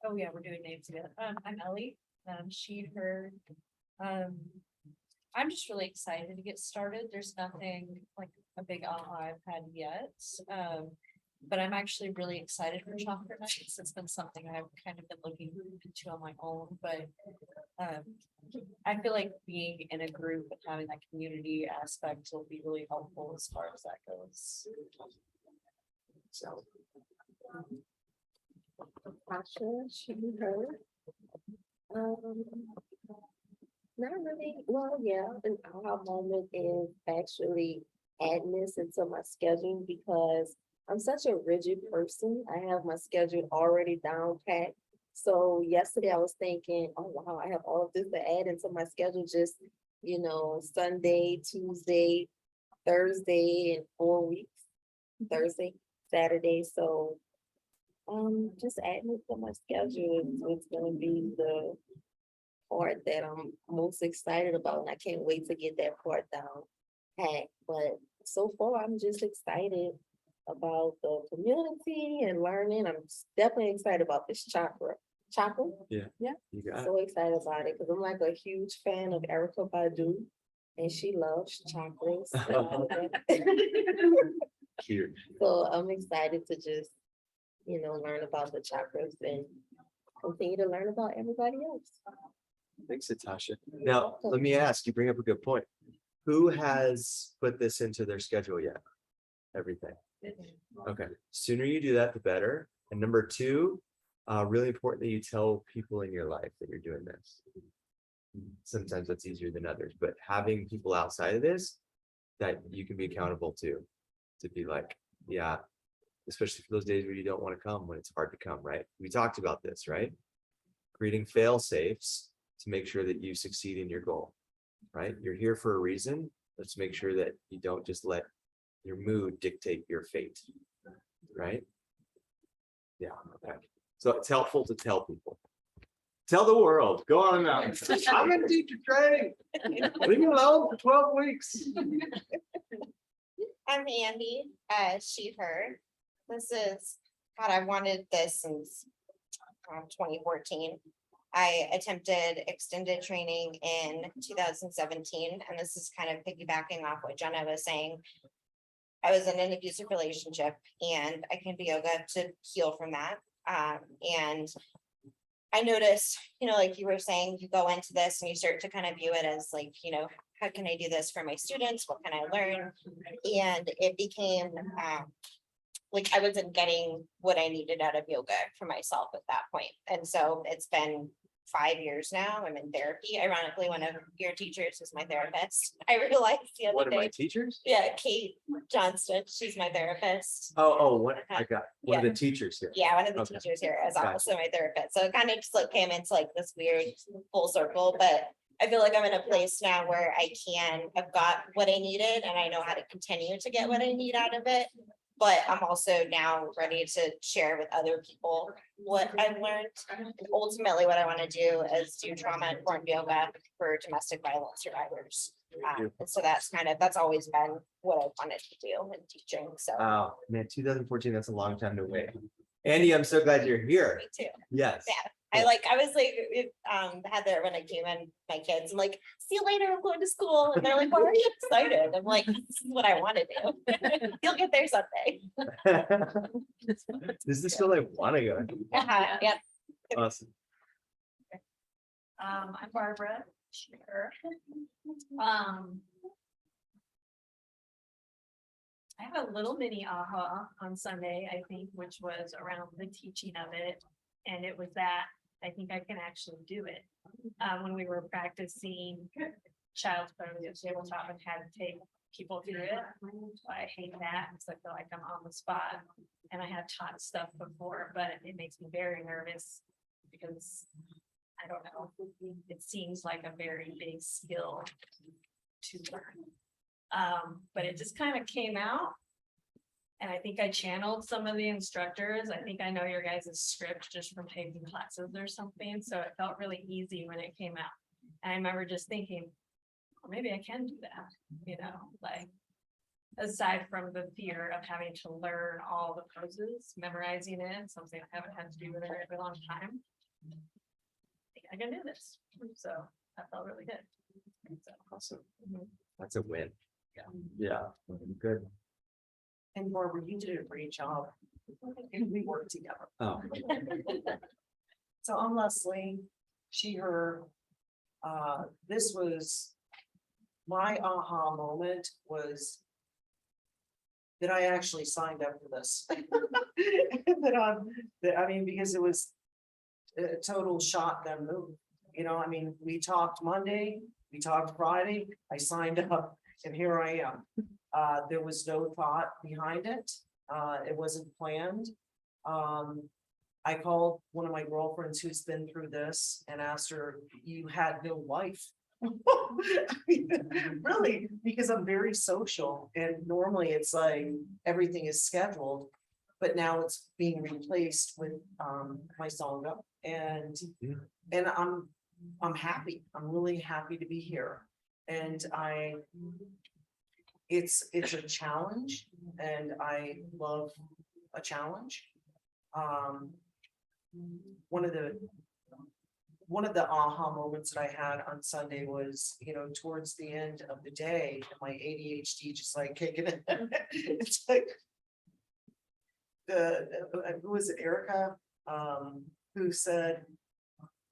Oh yeah, we're doing names again. I'm Ellie, she, her. I'm just really excited to get started. There's nothing like a big aha I've had yet. But I'm actually really excited for Chakra Nights. It's been something I've kind of been looking into on my own, but I feel like being in a group and having that community aspect will be really helpful as far as that goes. So, Tasha, she, her. Um, Not really, well, yeah, an aha moment is actually adding this into my schedule because I'm such a rigid person. I have my schedule already down pat. So yesterday I was thinking, oh wow, I have all of this to add into my schedule, just, Sunday, Tuesday, Thursday, and 4 weeks. Thursday, Saturday, so just adding it to my schedule is what's gonna be the part that I'm most excited about, and I can't wait to get that part down pat. But so far, I'm just excited about the community and learning. I'm definitely excited about this chakra. Chakra, you got it. so excited about it because I'm like a huge fan of Erica Badu, and she loves chakras. Cute. So I'm excited to just, learn about the chakras and continue to learn about everybody else. Thanks, Natasha. Now, let me ask, you bring up a good point. Who has put this into their schedule yet? Everything. Okay, sooner you do that, the better. And number two, really important that you tell people in your life that you're doing this. Sometimes that's easier than others, but having people outside of this that you can be accountable to be like, yeah, especially for those days where you don't want to come, when it's hard to come, right? We talked about this, right? Creating fail safes to make sure that you succeed in your goal, right? You're here for a reason. Let's make sure that you don't just let your mood dictate your fate, right? Yeah, okay. So it's helpful to tell people. Tell the world, go on a mountain. I'm in teacher training. Leave me alone for 12 weeks. I'm Andy, she, her. This is, God, I wanted this since 2014. I attempted extended training in 2017, and this is kind of piggybacking off what Jenna was saying. I was in an abusive relationship and I came to yoga to heal from that. And I noticed, like you were saying, you go into this and you start to kind of view it as like, how can I do this for my students? What can I learn? And it became like I wasn't getting what I needed out of yoga for myself at that point. And so it's been 5 years now. I'm in therapy. Ironically, one of your teachers is my therapist. I realized the One other of my day. teachers? Yeah, Kate Johnston, she's my therapist. What I got one of the teachers here. Yeah, one of the Okay. teachers here is Gotcha. also my therapist. So it kind of just like came into like this weird full circle, but I feel like I'm in a place now where I've got what I needed and I know how to continue to get what I need out of it. But I'm also now ready to share with other people what I've learned. And ultimately, what I want to do is do trauma-informed yoga for domestic violence survivors. And so that's always been what I wanted to do in teaching. So Oh, man, 2014, that's a long time to wait. Andy, I'm so glad you're here. me too. Yes. Yeah. I was like, Heather, when I came in, my kids, I'm like, see you later, I'm going to school. And they're like, why are you excited? I'm like, this is what I want to do. You'll get there someday. This is the school I want to go. Yeah. Awesome. I'm Barbara. Sure. I have a little mini aha on Sunday, I think, which was around the teaching of it. And it was that I think I can actually do it. When we were practicing child's play tabletop and had to take people through it. I hate that because I feel like I'm on the spot and I have taught stuff before, but it makes me very nervous because I don't know, it seems like a very big skill to learn. But it just kind of came out. And I think I channeled some of the instructors. I think I know your guys' script just from taking classes or something, so it felt really easy when it came out. And I remember just thinking, well, maybe I can do that, you know, like. Aside from the fear of having to learn all the poses, memorizing it, something I haven't had to do in a very long time. I think I can do this, so that felt really good. So, Awesome. Mhm. That's a win. Yeah. Yeah, good. And Barbara, you did a great job. And we worked together. Oh, So I'm Leslie, she, her. This was, my aha moment was that I actually signed up for this. I mean, because it was a total shotgun move. You know, I mean, we talked Monday, we talked Friday, I signed up, and here I am. There was no thought behind it. It wasn't planned. I called one of my girlfriends who's been through this and asked her, you had no life. I mean, really, because I'm very social and normally it's like everything is scheduled. But now it's being replaced with my song up and I'm happy. I'm really happy to be here. And it's a challenge and I love a challenge. One of the aha moments that I had on Sunday was, you know, towards the end of the day, my ADHD just like kicking in. It's like who was it, Erica, who said,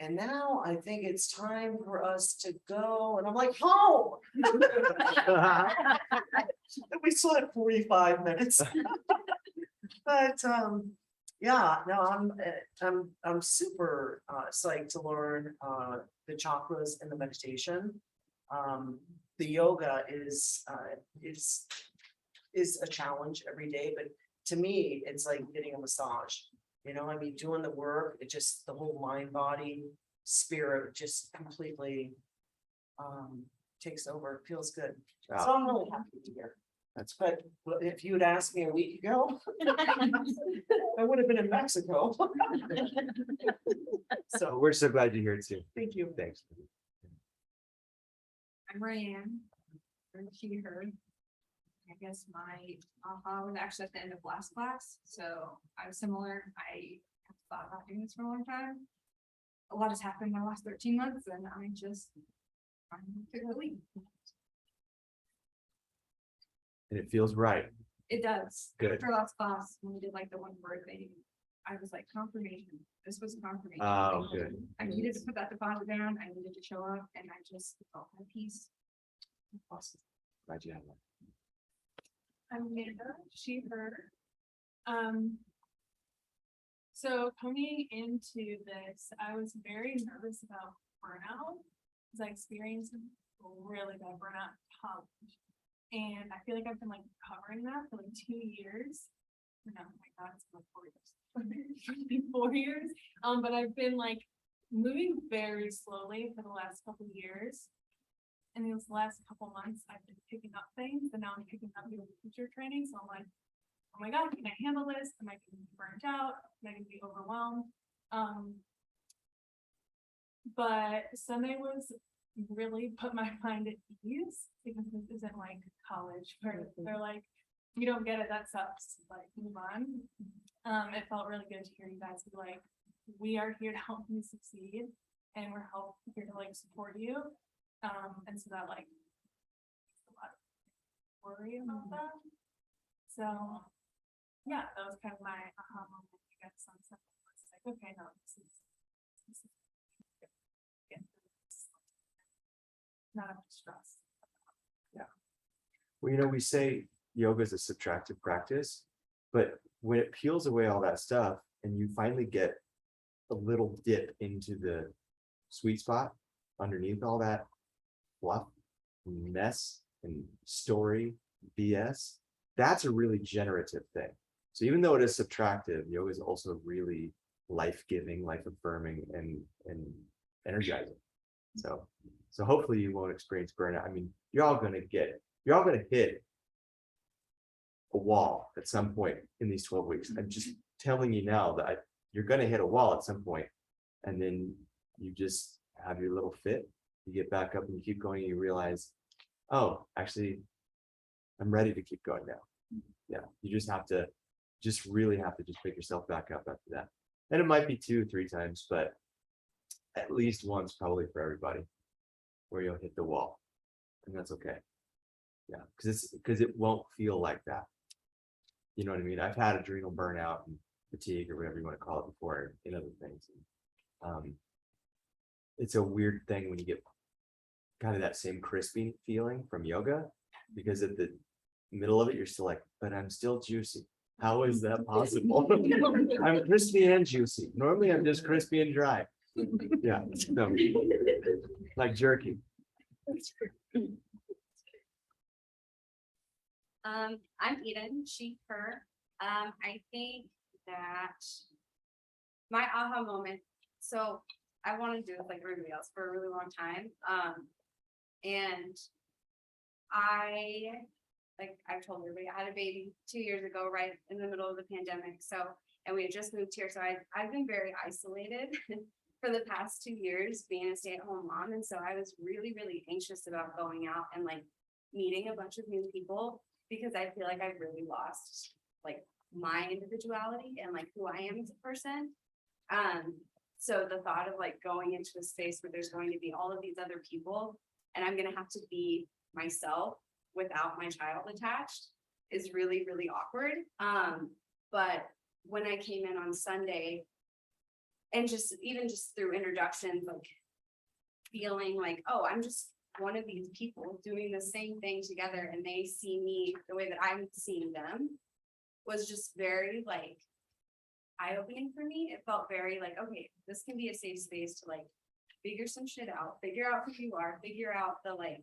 and now I think it's time for us to go. And I'm like, home. We still had 45 minutes. But yeah, no, I'm super psyched to learn the chakras and the meditation. The yoga is a challenge every day, but to me, it's like getting a massage. You know, I mean, doing the work, it just the whole mind, body, spirit just completely takes over. It feels good. So I'm really happy to be here. But if you had asked me a week ago, I would have been in Mexico. so we're so glad you're here too. Thank you. Thanks. I'm Ryan, or she, her. I guess my aha was actually at the end of last class, so I was similar. I have thought about doing this for a long time. A lot has happened in the last 13 months, and I'm just trying to figure the lead. And it feels right. It does. Good. After last class, when we did like the one word thing, I was like, confirmation. This was confirmation. Oh, Like, good. I needed to put that deposit down. I needed to show up, and I just felt my peace. Awesome. Glad you had one. I'm Amanda, she, her. So coming into this, I was very nervous about burnout, because I experienced really bad burnout in college. And I feel like I've been like covering that for like 2 years. No, oh my God, it's been like 4 years. 4 years. But I've been like moving very slowly for the last couple of years. And these last couple months, I've been picking up things, and now I'm picking up even teacher training. So I'm like, oh my God, can I handle this? Am I gonna be burnt out? Am I gonna be overwhelmed? But Sunday was really put my mind at ease, because this isn't like college where they're like, you don't get it, that sucks, like move on. It felt really good to hear you guys be like, we are here to help you succeed, and we're here to like support you. And so that like a lot of worry about that. So yeah, that was kind of my aha moment. I guess on Sunday. It's like, okay, no, this is not much stress. Well, you know, we say yoga is a subtractive practice, but when it peels away all that stuff and you finally get a little dip into the sweet spot underneath all that fluff, mess, and story BS, that's a really generative thing. So even though it is subtractive, yoga is also really life-giving, life-affirming, and energizing. So hopefully you won't experience burnout. I mean, you're all gonna hit a wall at some point in these 12 weeks. I'm just telling you now that you're gonna hit a wall at some point, and then you just have your little fit. You get back up and you keep going, and you realize, oh, actually, I'm ready to keep going now. Yeah, you really have to just pick yourself back up after that. And it might be 2-3 times, but at least once probably for everybody where you'll hit the wall, and that's okay. Yeah, because it won't feel like that. You know what I mean? I've had adrenal burnout and fatigue or whatever you want to call it before in other things. It's a weird thing when you get kind of that same crispy feeling from yoga, because at the middle of it, you're still like, but I'm still juicy. How is that possible? I'm crispy and juicy. Normally I'm just crispy and dry. Yeah, so, like jerky. I'm Eden, she, her. I think that my aha moment, so I wanted to do this like everybody else for a really long time. And I've told everybody, I had a baby 2 years ago, right in the middle of the pandemic. So, and we had just moved here. So I've been very isolated for the past 2 years being a stay-at-home mom. And so I was really, really anxious about going out and like meeting a bunch of new people, because I feel like I've really lost like my individuality and like who I am as a person. So the thought of like going into a space where there's going to be all of these other people and I'm going to have to be myself without my child attached is really, really awkward. But when I came in on Sunday and just through introductions, like feeling like, oh, I'm just one of these people doing the same thing together and they see me the way that I'm seeing them, was just very like eye-opening for me. It felt very like, okay, this can be a safe space to like figure some shit out, figure out who you are, figure out the like,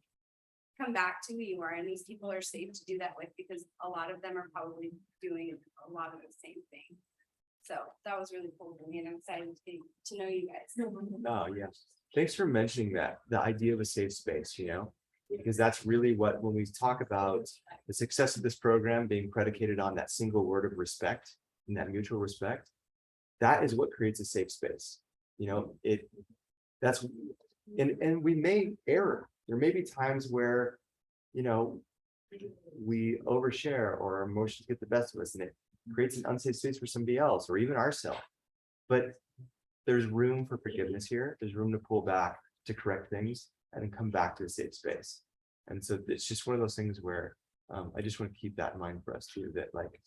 come back to who you are. And these people are safe to do that with, because a lot of them are probably doing a lot of the same thing. So that was really cool for me, and I'm excited to know you guys. Oh, yeah. Thanks for mentioning that, the idea of a safe space, because that's really what, when we talk about the success of this program being predicated on that single word of respect and that mutual respect, that is what creates a safe space. And we may err. There may be times where, we overshare or our emotions get the best of us and it creates an unsafe space for somebody else or even ourselves. But there's room for forgiveness here. There's room to pull back, to correct things, and then come back to a safe space. And so it's just one of those things where I just want to keep that in mind for us too, that like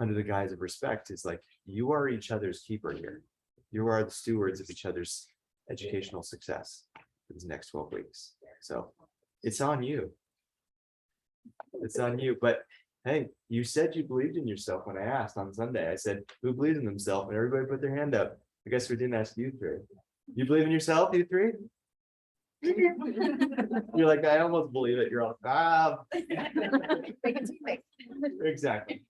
under the guise of respect is like, you are each other's keeper here. You are the stewards of each other's educational success for these next 12 weeks. So it's on you. It's on you. But hey, you said you believed in yourself when I asked on Sunday. I said, who believes in themselves? And everybody put their hand up. I guess we didn't ask you three. You believe in yourself, you three? You're like, I almost believe it. You're all, exactly.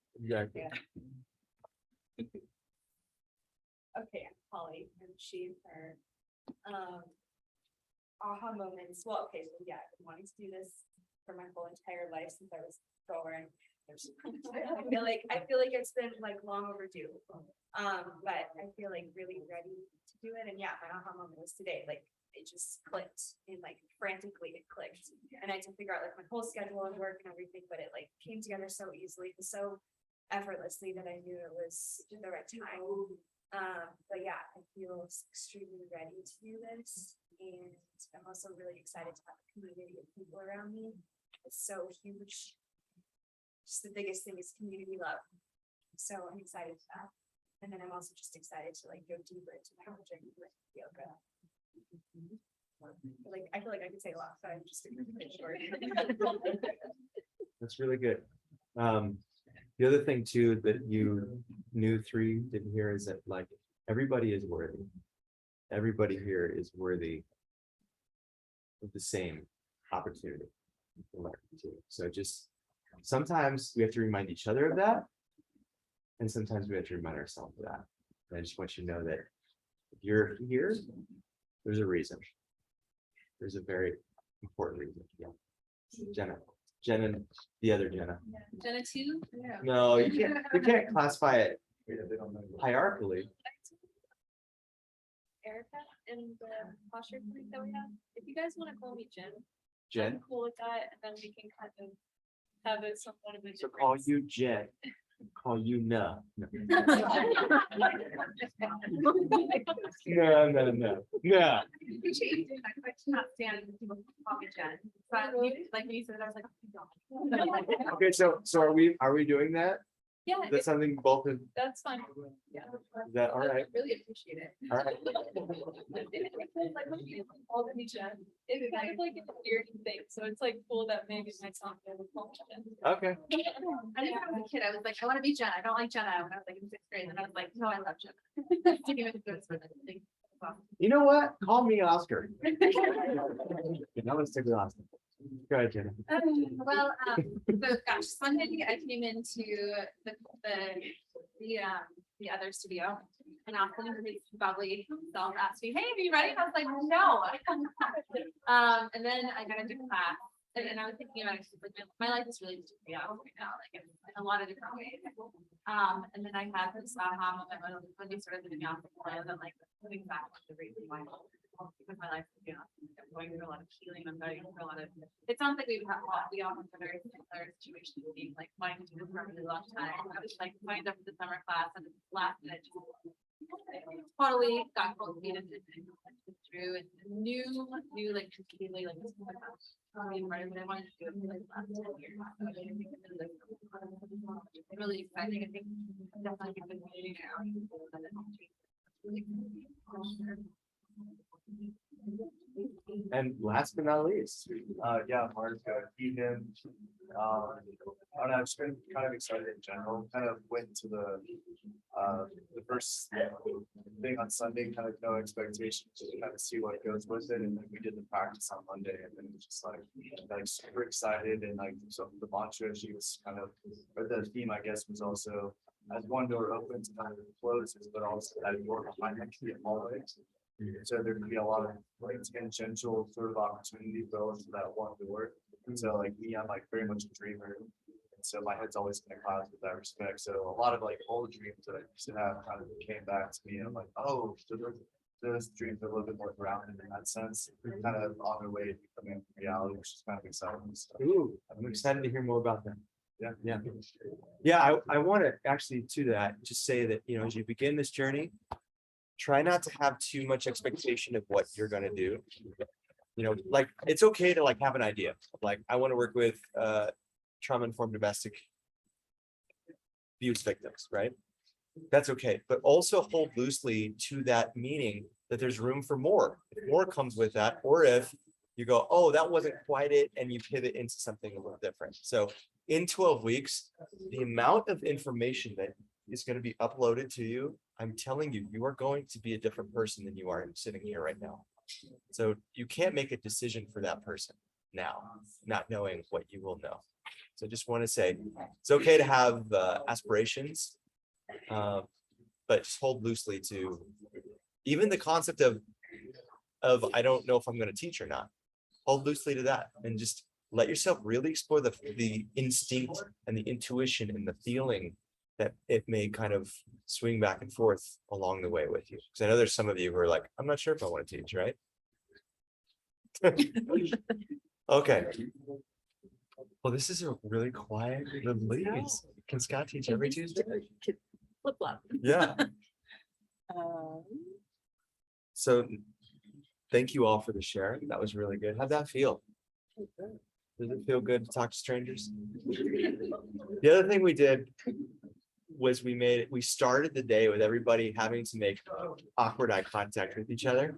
Okay, I'm Polly, and she, her, aha moments. Well, okay, so yeah, I've been wanting to do this for my whole entire life since I was born. I feel like it's been like long overdue. But I feel like really ready to do it. And yeah, my aha moment was today. Like it just clicked, and like frantically it clicked. And I had to figure out like my whole schedule and work and everything, but it like came together so easily, so effortlessly that I knew it was the right time. But yeah, I feel extremely ready to do this. And I'm also really excited to have a community of people around me. It's so huge. Just the biggest thing is community love. So I'm excited for that. And then I'm also just excited to like go deeper into my own journey with yoga. Like I feel like I could say a lot, so I'm just gonna keep it short. That's really good. The other thing too that you new three didn't hear is that like everybody is worthy. Everybody here is worthy of the same opportunity to learn too. So just sometimes we have to remind each other of that, and sometimes we have to remind ourselves of that. And I just want you to know that if you're here, There's a reason. There's a very important reason. Yeah. Jenna, the other Jenna. Jenna two? No, you can't classify it hierarchically. Erica in the posture clinic that we have, if you guys wanna call me Jen, Jen, I'm cool with that, and then we can kind of have it somewhat of a so call difference. you Jen, call you no. No, no, no. You changed it, I cannot stand when people call me Jen, but like when you said it, I was like, oh, God. Okay, so are we doing that? Yeah, That's something both of, that's fine. Yeah. is that all right? Really appreciate it. All right. All the Jen, it's kind of like an weird thing, so it's like cool that maybe my son will call me Jen. Okay. I think when I was a kid, I was like, I want to be Jen. I don't like Jenna. When I was like in sixth grade, and I was like, no, I love Jenna. Didn't even do it for that thing. Wow. You know what? Call me Oscar. Now let's take the Oscar. Go ahead, Jenna. Well, so gosh, Sunday I came into the other studio and Austin, his bubbly self, asked me, "Hey, are you ready?" And I was like, "No." And then I got into class. And I was thinking about it, like my life is really just right now, like in a lot of different ways. And then I had this aha moment when we started living off the plan that like putting back the reason why because my life is, you know, I'm going through a lot of healing, I'm going through a lot of, it sounds like we all have a very similar situation, being like wanting to do this for a really long time. I was like signed up for the summer class and last minute totally got cultivated and through and knew like completely like this was environment I wanted to do it for like the last 10 years. So I think it's really exciting. I think I'm definitely give the community now. And last but not least, Yeah, Mark, Ethan, I don't know, I've just been kind of excited in general, kind of went to the first thing on Sunday, kind of no expectations, just kind of see what goes with it, and then we did the practice on Monday, and then it was just like super excited, and like, so the mantra, she was kind of, or the theme, I guess, was also, as one door opens, kind of closes, but also that door behind that can be always. So there can be a lot of like tangential sort of opportunity relative to that one door. And so like me, I'm like very much a dreamer. And so my head's always in the clouds with that respect. So a lot of like old dreams that I used to have kind of came back to me. And I'm like, oh, so those dreams are a little bit more grounded in that sense. They're kind of on their way to becoming reality, which is kind of exciting. So, ooh, I'm excited to hear more about that. yeah. Yeah, I want to actually to that, just say that, you know, as you begin this journey, try not to have too much expectation of what you're going to do. You know, like it's okay to like have an idea. Like I want to work with trauma-informed domestic abuse victims, right? That's okay, but also hold loosely to that meaning that there's room for more. If more comes with that, or if you go, oh, that wasn't quite it, and you pivot into something a little different. So in 12 weeks, the amount of information that is going to be uploaded to you, I'm telling you, you are going to be a different person than you are sitting here right now. So you can't make a decision for that person now, not knowing what you will know. So I just want to say, it's okay to have aspirations, but just hold loosely to even the concept of I don't know if I'm going to teach or not. Hold loosely to that and just let yourself really explore the instinct and the intuition and the feeling that it may kind of swing back and forth along the way with you. Because I know there's some of you who are like, I'm not sure if I want to teach, right? Okay. Well, this is a really quiet release. Can Scott teach every Tuesday? Flip flop. Yeah. So thank you all for the sharing. That was really good. How'd that feel? Does it feel good to talk to strangers? The other thing we did was we started the day with everybody having to make awkward eye contact with each other.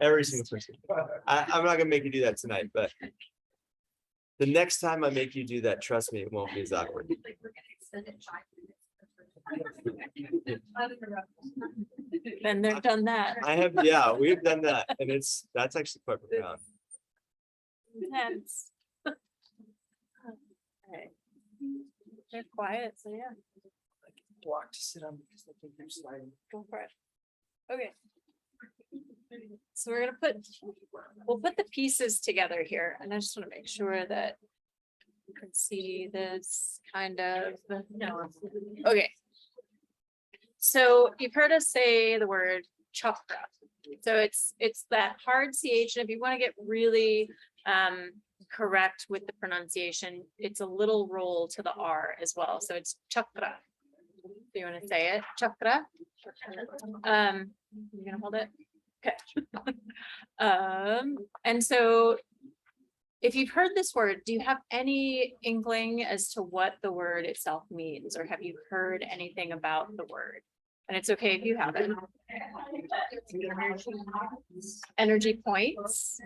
Every single person. I'm not gonna make you do that tonight, but the next time I make you do that, trust me, it won't be as awkward. Then they've done that. I have, yeah, we've done that, and that's actually quite profound. Intense. Okay. They're quiet, so yeah, Block to sit on because I think you're sliding. go for it. Okay. So we're gonna we'll put the pieces together here, and I just want to make sure that you can see this kind of. Okay. So you've heard us say the word chakra. So it's that hard CH, and if you want to get really correct with the pronunciation, it's a little roll to the R as well. So it's chakra. Do you want to say it? Chakra. You're gonna hold it. Okay. And so if you've heard this word, do you have any inkling as to what the word itself means, or have you heard anything about the word? And it's okay if you haven't. Energy points.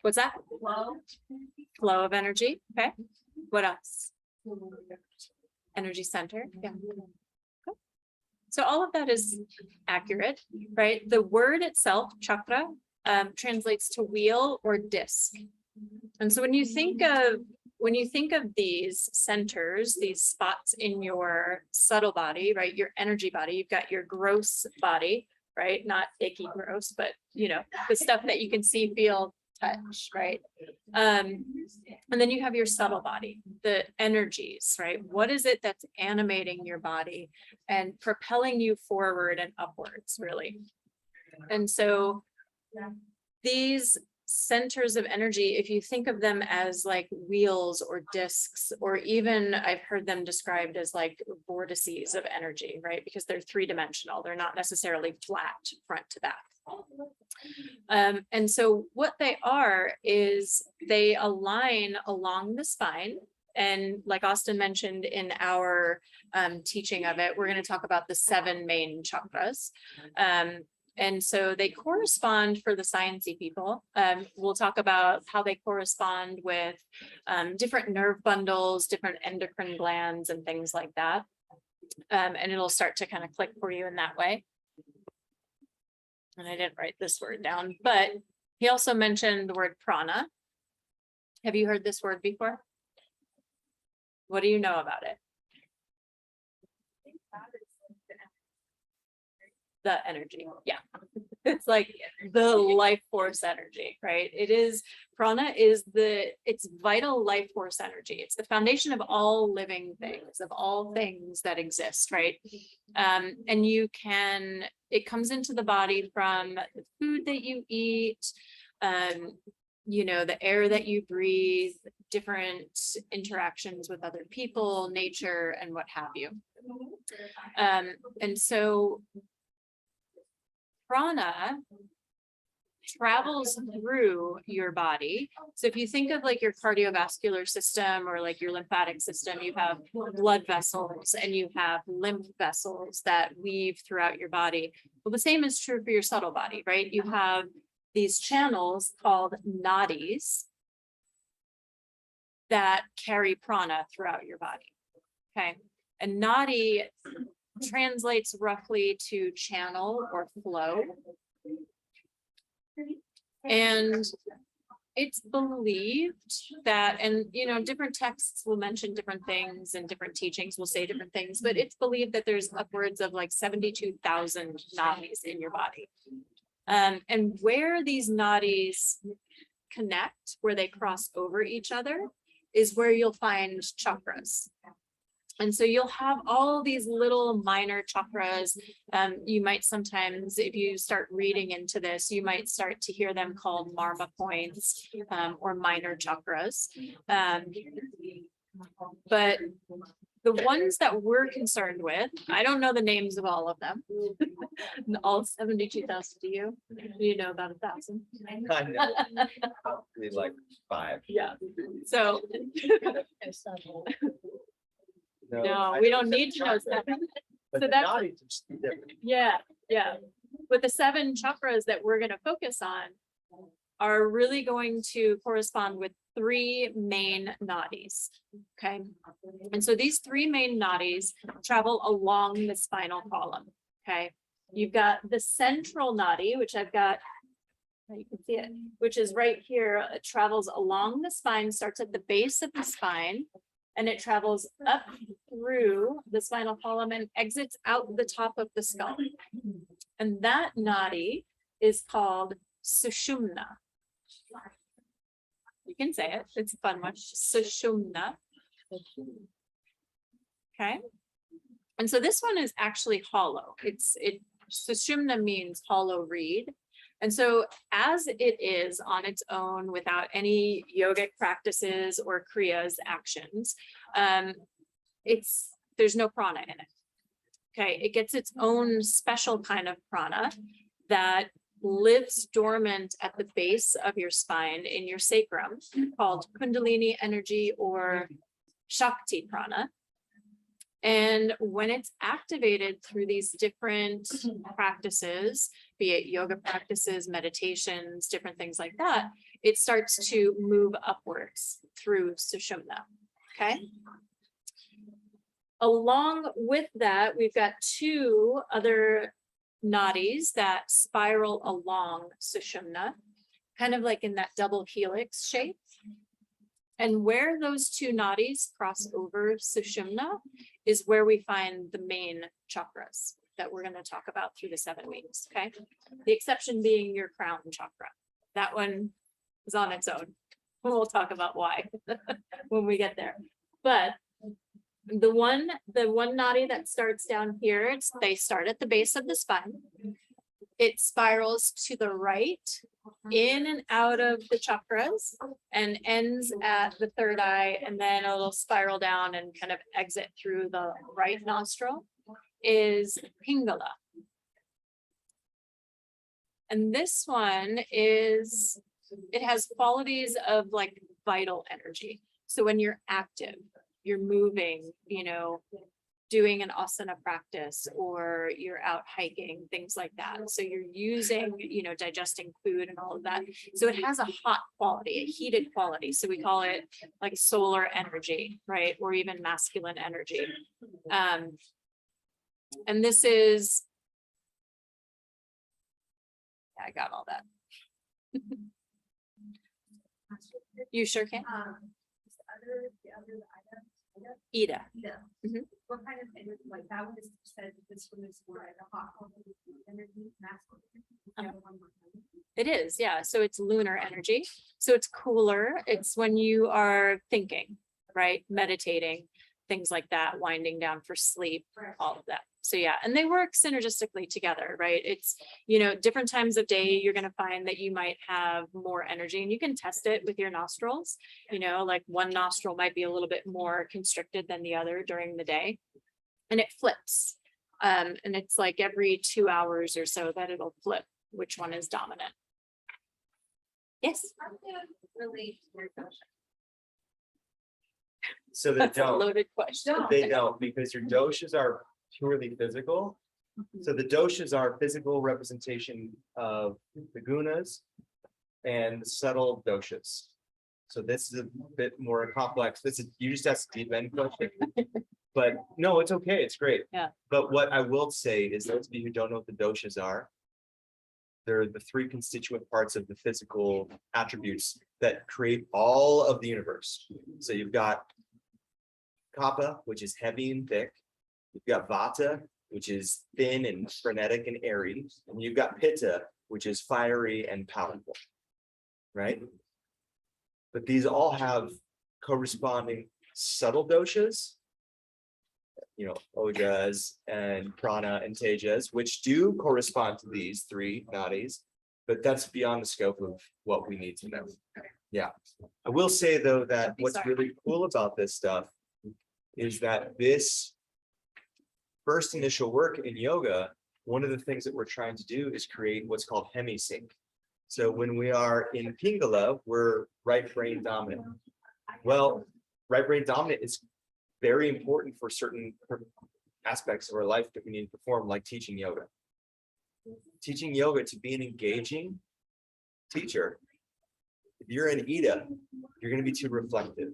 What's that? Flow of energy. Okay. What else? Energy center. Yeah. Okay. So all of that is accurate, right? The word itself, chakra, translates to wheel or disc. And so when you think of these centers, these spots in your subtle body, right? Your energy body, you've got your gross body, right? Not icky gross, but you know, the stuff that you can see, feel, touch, right? And then you have your subtle body, the energies, right? What is it that's animating your body and propelling you forward and upwards, really? And so these centers of energy, if you think of them as like wheels or discs, or even I've heard them described as like vortices of energy, right? Because they're three-dimensional, they're not necessarily flat front to back. And so what they are is they align along the spine. And like Austin mentioned in our teaching of it, we're going to talk about the 7 main chakras. And so they correspond for the sciencey people. We'll talk about how they correspond with different nerve bundles, different endocrine glands and things like that. And it'll start to kind of click for you in that way. And I didn't write this word down, but he also mentioned the word prana. Have you heard this word before? What do you know about it? The energy, yeah. It's like the life force energy, right? It is, prana is it's vital life force energy. It's the foundation of all living things, of all things that exist, right? And it comes into the body from the food that you eat, you know, the air that you breathe, different interactions with other people, nature, and what have you. And so prana travels through your body. So if you think of like your cardiovascular system or like your lymphatic system, you have blood vessels and you have lymph vessels that weave throughout your body. Well, the same is true for your subtle body, right? You have these channels called nadis that carry prana throughout your body. Okay. And nadi translates roughly to channel or flow. And it's believed that, and you know, different texts will mention different things and different teachings will say different things, but it's believed that there's upwards of like 72,000 nadis in your body. And where these nadis connect, where they cross over each other, is where you'll find chakras. And so you'll have all these little minor chakras. You might sometimes, if you start reading into this, you might start to hear them called marma points or minor chakras. But the ones that we're concerned with, I don't know the names of all of them. All 72,000, do you? Do you know about 1,000? I know. Probably like 5. Yeah. So. No, I we know don't need to know 7. But So the that's- nadis are just different. Yeah, yeah. But the 7 chakras that we're going to focus on are really going to correspond with 3 main nadis. Okay. And so these 3 main nadis travel along the spinal column. Okay. You've got the central nadi, which I've got, you can see it, which is right here. It travels along the spine, starts at the base of the spine, and it travels up through the spinal column and exits out the top of the skull. And that nadi is called Sushumna. You can say it, it's a fun one, Sushumna. Okay. And so this one is actually hollow. Sushumna means hollow reed. And so as it is on its own without any yogic practices or kriyas actions, there's no prana in it. Okay, it gets its own special kind of prana that lives dormant at the base of your spine in your sacrum, called Kundalini energy or Shakti prana. And when it's activated through these different practices, be it yoga practices, meditations, different things like that, it starts to move upwards through Sushumna. Okay. Along with that, we've got two other nadis that spiral along Sushumna, kind of like in that double helix shape. And where those two nadis cross over Sushumna is where we find the main chakras that we're going to talk about through the 7 weeks. Okay. The exception being your crown chakra. That one is on its own. We'll talk about why when we get there. But the one nadi that starts down here, they start at the base of the spine. It spirals to the right, in and out of the chakras, and ends at the third eye, and then it'll spiral down and kind of exit through the right nostril, is Pingala. And this one it has qualities of like vital energy. So when you're active, you're moving, doing an asana practice, or you're out hiking, things like that. So you're using, digesting food and all of that. So it has a hot quality, a heated quality. So we call it like solar energy, right? Or even masculine energy. And this is, I got all that. You sure can. The other item, Ida. Mhm. what kind of energy, like that one is said this one is more like a hot energy, masculine. It is, yeah. So it's lunar energy. So it's cooler. It's when you are thinking, right? Meditating, things like that, winding down for sleep, all of that. So yeah, and they work synergistically together, right? It's, different times of day, you're going to find that you might have more energy, and you can test it with your nostrils. Like one nostril might be a little bit more constricted than the other during the day, and it flips. And it's like every 2 hours or so that it'll flip which one is dominant. Yes. Relate to your question. So they That's a don't, loaded question. they don't, because your doshas are purely physical. So the doshas are physical representation of the gunas and the subtle doshas. So this is a bit more complex. You just asked a deep end question. But no, it's okay. It's great. Yeah. But what I will say is, those of you who don't know what the doshas are, they're the 3 constituent parts of the physical attributes that create all of the universe. So you've got Kapha, which is heavy and thick. You've got Vata, which is thin and frenetic and airy. And you've got Pitta, which is fiery and powerful. Right? But these all have corresponding subtle doshas, ojas and prana and tejas, which do correspond to these 3 nadis, but that's beyond the scope of what we need to know. Yeah. I will say though that what's really cool about this stuff is that this first initial work in yoga, one of the things that we're trying to do is create what's called hemisync. So when we are in Pingala, we're right brain dominant. Well, right brain dominant is very important for certain aspects of our life that we need to perform, like teaching yoga. Teaching yoga to be an engaging teacher. If you're in Ida, you're going to be too reflective.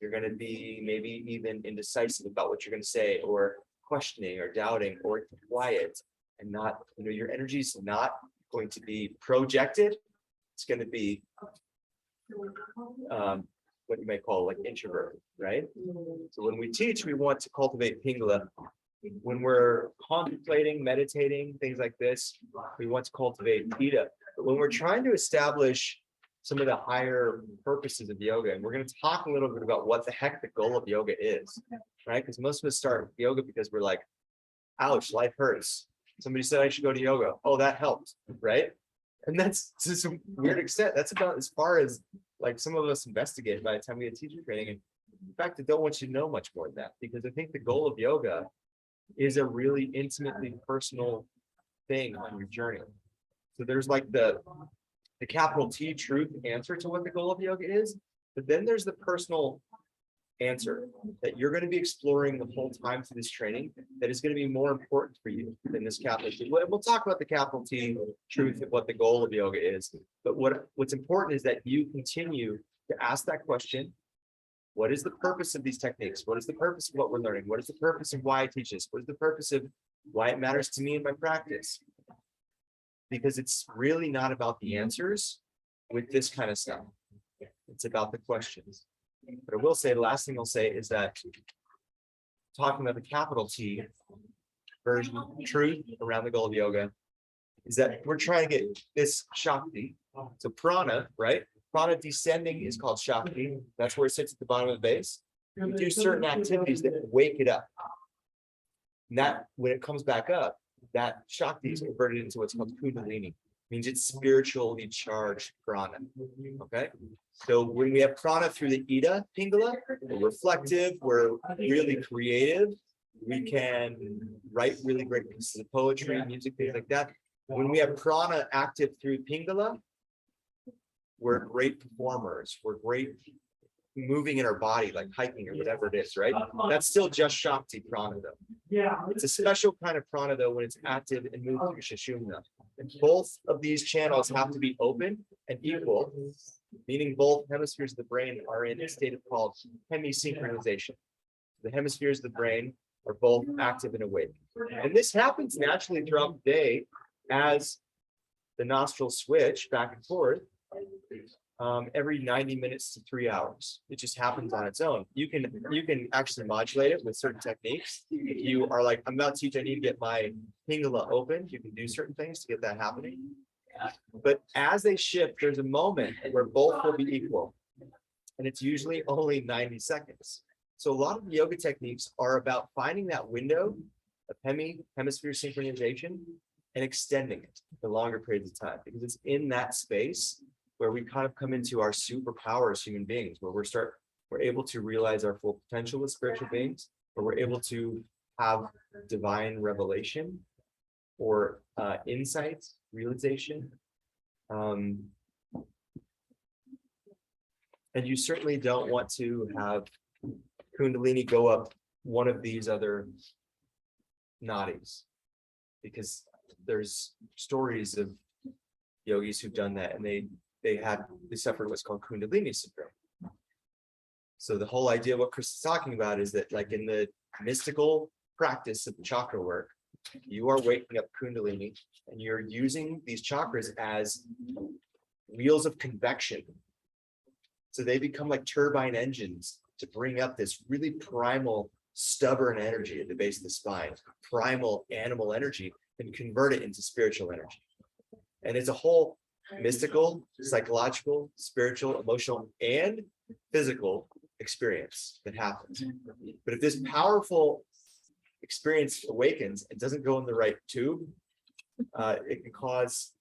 You're going to be maybe even indecisive about what you're going to say, or questioning or doubting, or quiet, and not, your energy is not going to be projected. It's going to be what you may call like introvert, right? So when we teach, we want to cultivate Pingala When we're contemplating, meditating, things like this, we want to cultivate Pitta. But when we're trying to establish some of the higher purposes of yoga, and we're going to talk a little bit about what the heck the goal of yoga is, right? Because most of us start yoga because we're like, ouch, life hurts. Somebody said I should go to yoga. Oh, that helped, right? And that's to some weird extent, that's about as far as like some of us investigate by the time we get teacher training. And in fact, I don't want you to know much more than that, because I think the goal of yoga is a really intimately personal thing on your journey. So there's like the capital T truth answer to what the goal of yoga is, but then there's the personal answer that you're going to be exploring the whole time through this training that is going to be more important for you than this capital T. We'll talk about the capital T truth and what the goal of yoga is, but what's important is that you continue to ask that question. What is the purpose of these techniques? What is the purpose of what we're learning? What is the purpose of why I teach this? What is the purpose of why it matters to me in my practice? Because it's really not about the answers with this kind of stuff. It's about the questions. But I will say, the last thing I'll say is that talking about the capital T version of truth around the goal of yoga is that we're trying to get this Shakti. So prana, right? Prana descending is called Shakti. That's where it sits at the bottom of the base. We do certain activities that wake it up. And that, when it comes back up, that Shakti is converted into what's called Kundalini. Means it's spiritually charged prana. Okay. So when we have prana through the Ida Pingala, we're reflective, we're really creative. We can write really great pieces of poetry, music, things like that. When we have prana active through Pingala, we're great performers. We're great moving in our body, like hiking or whatever it is, right? That's still just Shakti prana though. Yeah. It's a special kind of prana though when it's active and moved through Sushumna. And both of these channels have to be open and equal, meaning both hemispheres of the brain are in a state of called hemisynchronization. The hemispheres of the brain are both active and awake. And this happens naturally throughout the day as the nostrils switch back and forth. Every 90 minutes to 3 hours. It just happens on its own. You can actually modulate it with certain techniques. If you are like, I'm about to teach, I need to get my Pingala open, you can do certain things to get that happening. But as they shift, there's a moment where both will be equal. And it's usually only 90 seconds. So a lot of yoga techniques are about finding that window of hemisphere synchronization and extending it for longer periods of time, because it's in that space where we kind of come into our superpower as human beings, where we're able to realize our full potential as spiritual beings, where we're able to have divine revelation or insight, realization. And you certainly don't want to have Kundalini go up one of these other nadis, because there's stories of yogis who've done that, and they suffered what's called Kundalini syndrome. So the whole idea of what Chris is talking about is that, like in the mystical practice of the chakra work, you are waking up Kundalini and you're using these chakras as wheels of convection. So they become like turbine engines to bring up this really primal, stubborn energy at the base of the spine, primal animal energy, and convert it into spiritual energy. And it's a whole mystical, psychological, spiritual, emotional, and physical experience that happens. But if this powerful experience awakens and doesn't go in the right tube, it can cause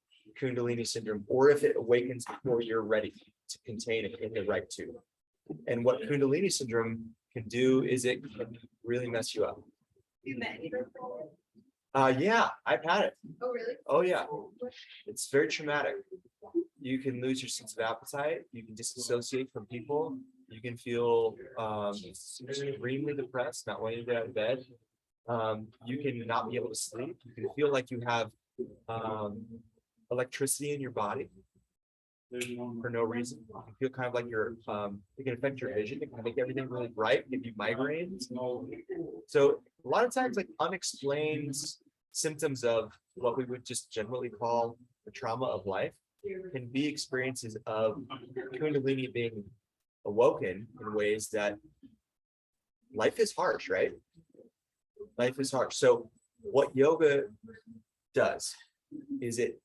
Kundalini syndrome, or if it awakens before you're ready to contain it in the right tube. And what Kundalini syndrome can do is it can really mess you up. You met me before? Yeah, I've had it. Oh, really? Oh, yeah. It's very traumatic. You can lose your sense of appetite. You can disassociate from people. You can feel extremely depressed, not wanting to get out of bed. You can not be able to sleep. You can feel like you have electricity in your body for no reason. You can feel kind of like it can affect your vision. It can make everything really bright, give you migraines. So a lot of times, like unexplained symptoms of what we would just generally call the trauma of life can be experiences of Kundalini being awoken in ways that life is harsh, right? Life is hard. So what yoga does is it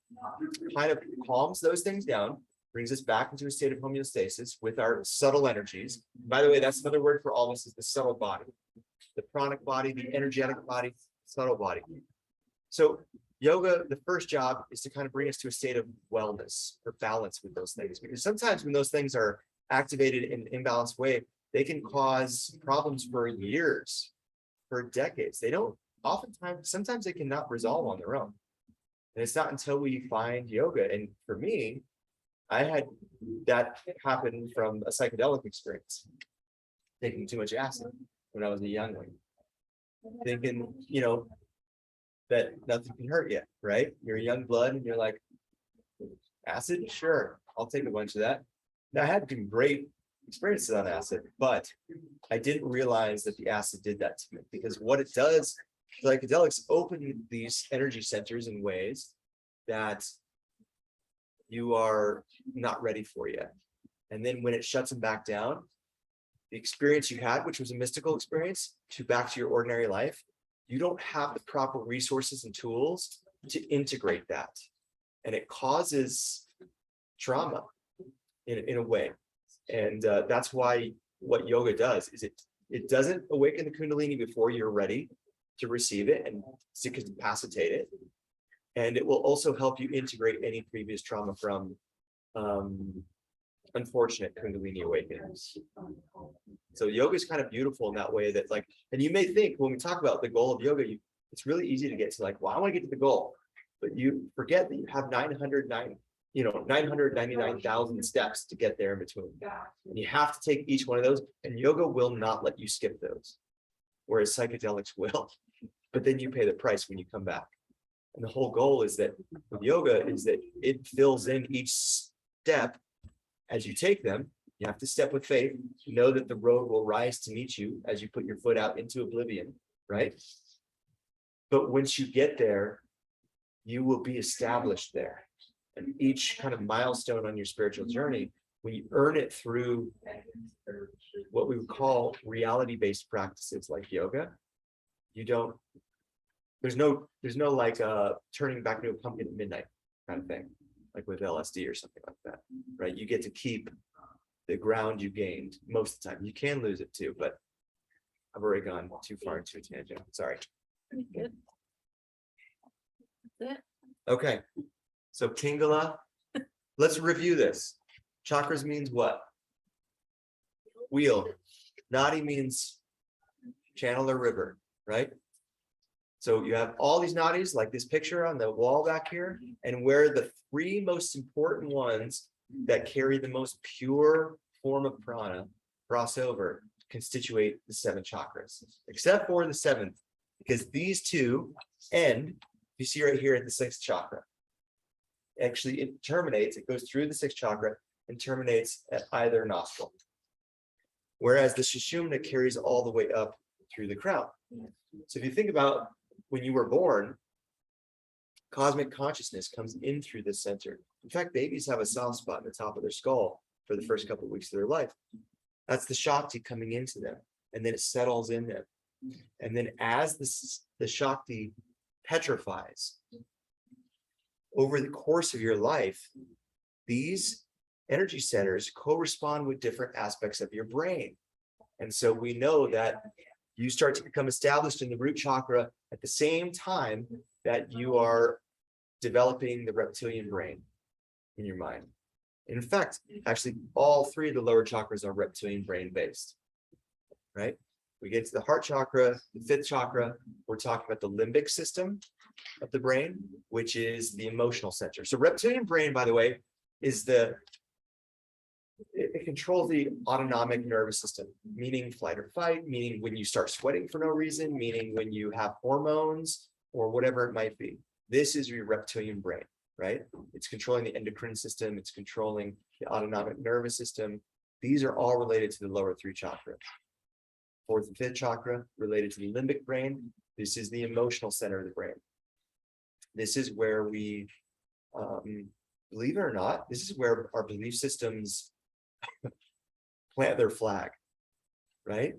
kind of calms those things down, brings us back into a state of homeostasis with our subtle energies. By the way, that's another word for all this is the subtle body, the pranic body, the energetic body, subtle body. So yoga, the first job is to kind of bring us to a state of wellness or balance with those things, because sometimes when those things are activated in an imbalanced way, they can cause problems for years, for decades. They don't oftentimes, sometimes they cannot resolve on their own. And it's not until we find yoga. And for me, I had that happen from a psychedelic experience, taking too much acid when I was a youngling, thinking, you know, that nothing can hurt you, right? You're a young blood and you're like, acid, sure, I'll take a bunch of that. Now I had some great experiences on acid, but I didn't realize that the acid did that to me, because what it does, psychedelics open these energy centers in ways that you are not ready for yet. And then when it shuts them back down, the experience you had, which was a mystical experience, to back to your ordinary life, you don't have the proper resources and tools to integrate that. And it causes trauma in a way. And that's why what yoga does is it doesn't awaken the Kundalini before you're ready to receive it and to capacitate it. And it will also help you integrate any previous trauma from unfortunate Kundalini awakenings. So yoga is kind of beautiful in that way that like, and you may think when we talk about the goal of yoga, it's really easy to get to like, well, I want to get to the goal, but you forget that you have 999,000 steps to get there in between. And you have to take each one of those, and yoga will not let you skip those, whereas psychedelics will. But then you pay the price when you come back. And the whole goal is that with yoga is that it fills in each step as you take them. You have to step with faith, know that the road will rise to meet you as you put your foot out into oblivion, right? But once you get there, you will be established there. And each kind of milestone on your spiritual journey, when you earn it through what we would call reality-based practices like yoga, you don't, there's no like turning back into a pumpkin at midnight kind of thing, like with LSD or something like that, right? You get to keep the ground you gained most of the time. You can lose it too, but I've already gone too far into a tangent. Sorry. Good. That's it. Okay. So Pingala, let's review this. Chakras means what? Wheel. Nadi means channel or river, right? So you have all these nadis like this picture on the wall back here, and where the three most important ones that carry the most pure form of prana cross over, constitute the 7 chakras, except for the 7th, because these two end, you see right here at the 6th chakra. Actually, it terminates, it goes through the 6th chakra and terminates at either nostril. Whereas the Sushumna carries all the way up through the crown. So if you think about when you were born, cosmic consciousness comes in through the center. In fact, babies have a soft spot in the top of their skull for the first couple of weeks of their life. That's the Shakti coming into them, and then it settles in them. And then as the Shakti petrifies over the course of your life, these energy centers correspond with different aspects of your brain. And so we know that you start to become established in the root chakra at the same time that you are developing the reptilian brain in your mind. In fact, actually, all 3 of the lower chakras are reptilian brain based, right? We get to the heart chakra, the 5th chakra, we're talking about the limbic system of the brain, which is the emotional center. So reptilian brain, by the way, is it controls the autonomic nervous system, meaning flight or fight, meaning when you start sweating for no reason, meaning when you have hormones or whatever it might be. This is your reptilian brain, right? It's controlling the endocrine system. It's controlling the autonomic nervous system. These are all related to the lower 3 chakras. 4th and 5th chakra related to the limbic brain. This is the emotional center of the brain. This is where we, believe it or not, this is where our belief systems plant their flag, right?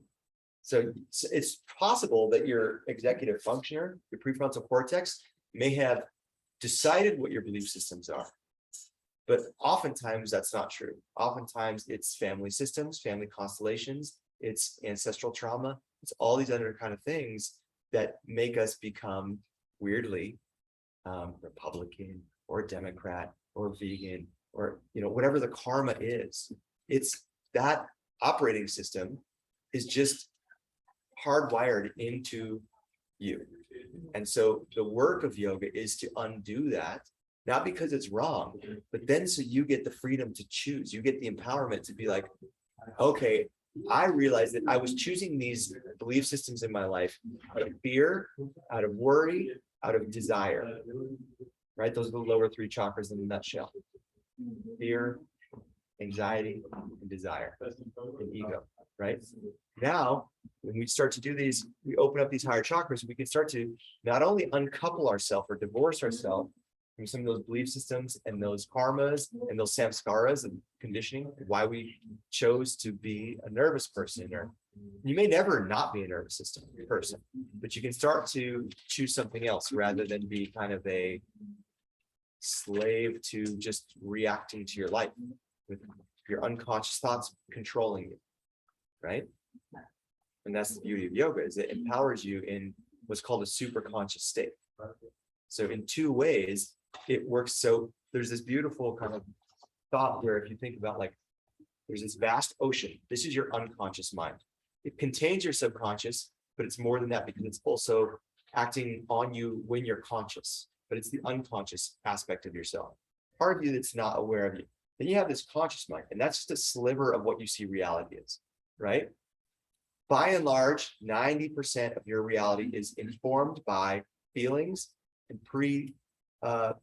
So it's possible that your executive functioner, your prefrontal cortex, may have decided what your belief systems are. But oftentimes that's not true. Oftentimes it's family systems, family constellations, it's ancestral trauma, it's all these other kind of things that make us become weirdly Republican or Democrat or vegan or whatever the karma is. It's that operating system is just hardwired into you. And so the work of yoga is to undo that, not because it's wrong, but then so you get the freedom to choose. You get the empowerment to be like, okay, I realized that I was choosing these belief systems in my life out of fear, out of worry, out of desire, right? Those are the lower three chakras in a nutshell. Fear, anxiety, and desire, and ego, right? Now, when we start to do these, we open up these higher chakras, we can start to not only uncouple ourselves or divorce ourselves from some of those belief systems and those karmas and those samskaras and conditioning, why we chose to be a nervous person, or you may never not be a nervous system person, but you can start to choose something else rather than be kind of a slave to just reacting to your life with your unconscious thoughts controlling you, right? And that's the beauty of yoga, is it empowers you in what's called a super conscious state. So in two ways, it works. So there's this beautiful kind of thought where if you think about, like, there's this vast ocean. This is your unconscious mind. It contains your subconscious, but it's more than that because it's also acting on you when you're conscious, but it's the unconscious aspect of yourself, part of you that's not aware of you. Then you have this conscious mind, and that's just a sliver of what you see reality is, right? By and large, 90% of your reality is informed by feelings and what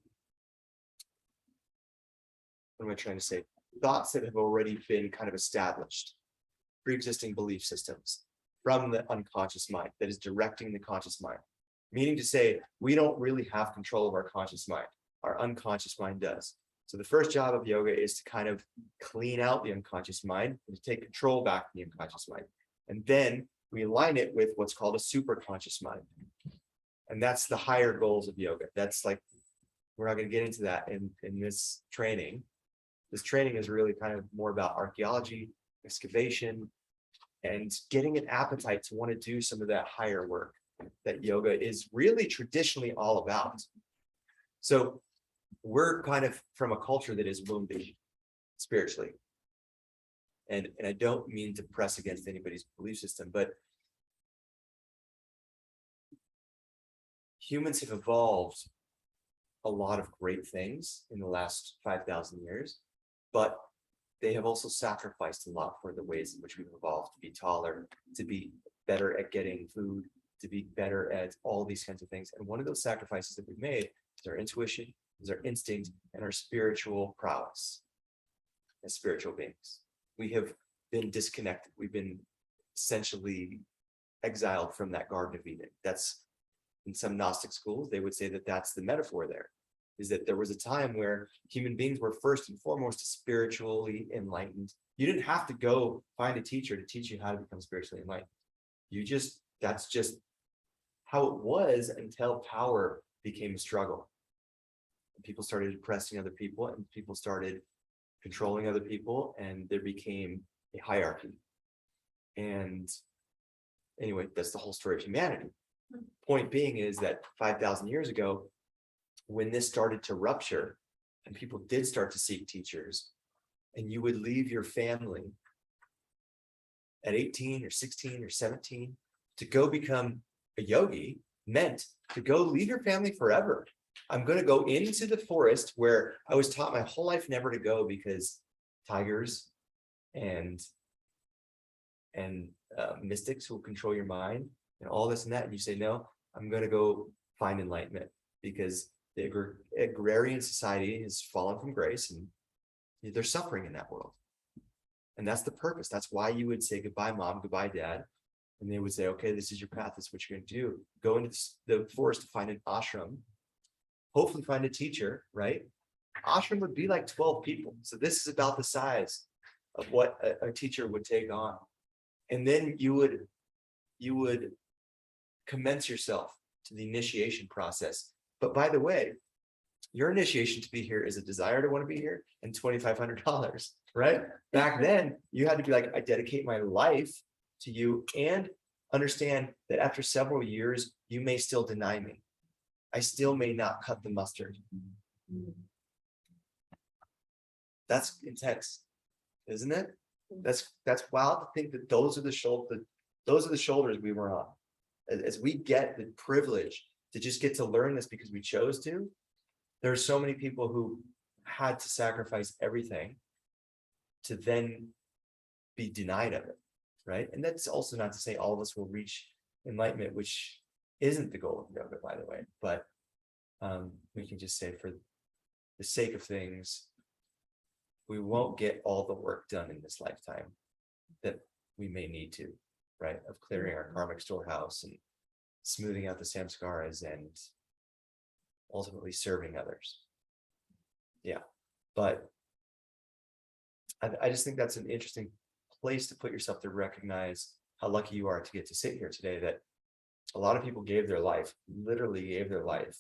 am I trying to say? Thoughts that have already been kind of established, pre-existing belief systems from the unconscious mind that is directing the conscious mind. Meaning to say, we don't really have control of our conscious mind. Our unconscious mind does. So the first job of yoga is to kind of clean out the unconscious mind and to take control back from the unconscious mind. And then we align it with what's called a super conscious mind. And that's the higher goals of yoga. That's like, we're not going to get into that in this training. This training is really kind of more about archaeology, excavation, and getting an appetite to want to do some of that higher work that yoga is really traditionally all about. So we're kind of from a culture that is wounded spiritually. And I don't mean to press against anybody's belief system, but humans have evolved a lot of great things in the last 5,000 years, but they have also sacrificed a lot for the ways in which we've evolved to be taller, to be better at getting food, to be better at all these kinds of things. And one of those sacrifices that we've made is our intuition, is our instinct, and our spiritual prowess as spiritual beings. We have been disconnected. We've been essentially exiled from that Garden of Eden. That's, in some Gnostic schools, they would say that that's the metaphor there, is that there was a time where human beings were first and foremost spiritually enlightened. You didn't have to go find a teacher to teach you how to become spiritually enlightened. That's just how it was until power became a struggle. People started oppressing other people, and people started controlling other people, and there became a hierarchy. And anyway, that's the whole story of humanity. Point being is that 5,000 years ago, when this started to rupture and people did start to seek teachers, and you would leave your family at 18 or 16 or 17 to go become a yogi, meant to go leave your family forever. I'm going to go into the forest where I was taught my whole life never to go because tigers and mystics will control your mind and all this and that. And you say, no, I'm going to go find enlightenment because the agrarian society has fallen from grace and they're suffering in that world. And that's the purpose. That's why you would say goodbye, mom, goodbye, dad. And they would say, okay, this is your path. This is what you're going to do. Go into the forest to find an ashram. Hopefully find a teacher, right? Ashram would be like 12 people. So this is about the size of what a teacher would take on. And then you would you would commence yourself to the initiation process. But by the way, your initiation to be here is a desire to want to be here and $2,500, right? Back then, you had to be like, I dedicate my life to you and understand that after several years, you may still deny me. I still may not cut the mustard. That's intense, isn't it? That's wild to think that those are the shoulders we were on. As we get the privilege to just get to learn this because we chose to, there are so many people who had to sacrifice everything to then be denied of it, right? And that's also not to say all of us will reach enlightenment, which isn't the goal of yoga, by the way, but we can just say for the sake of things, we won't get all the work done in this lifetime that we may need to, right? Of clearing our karmic storehouse and smoothing out the samskaras and ultimately serving others. Yeah, but I just think that's an interesting place to put yourself to recognize how lucky you are to get to sit here today, that a lot of people gave their life, literally gave their life,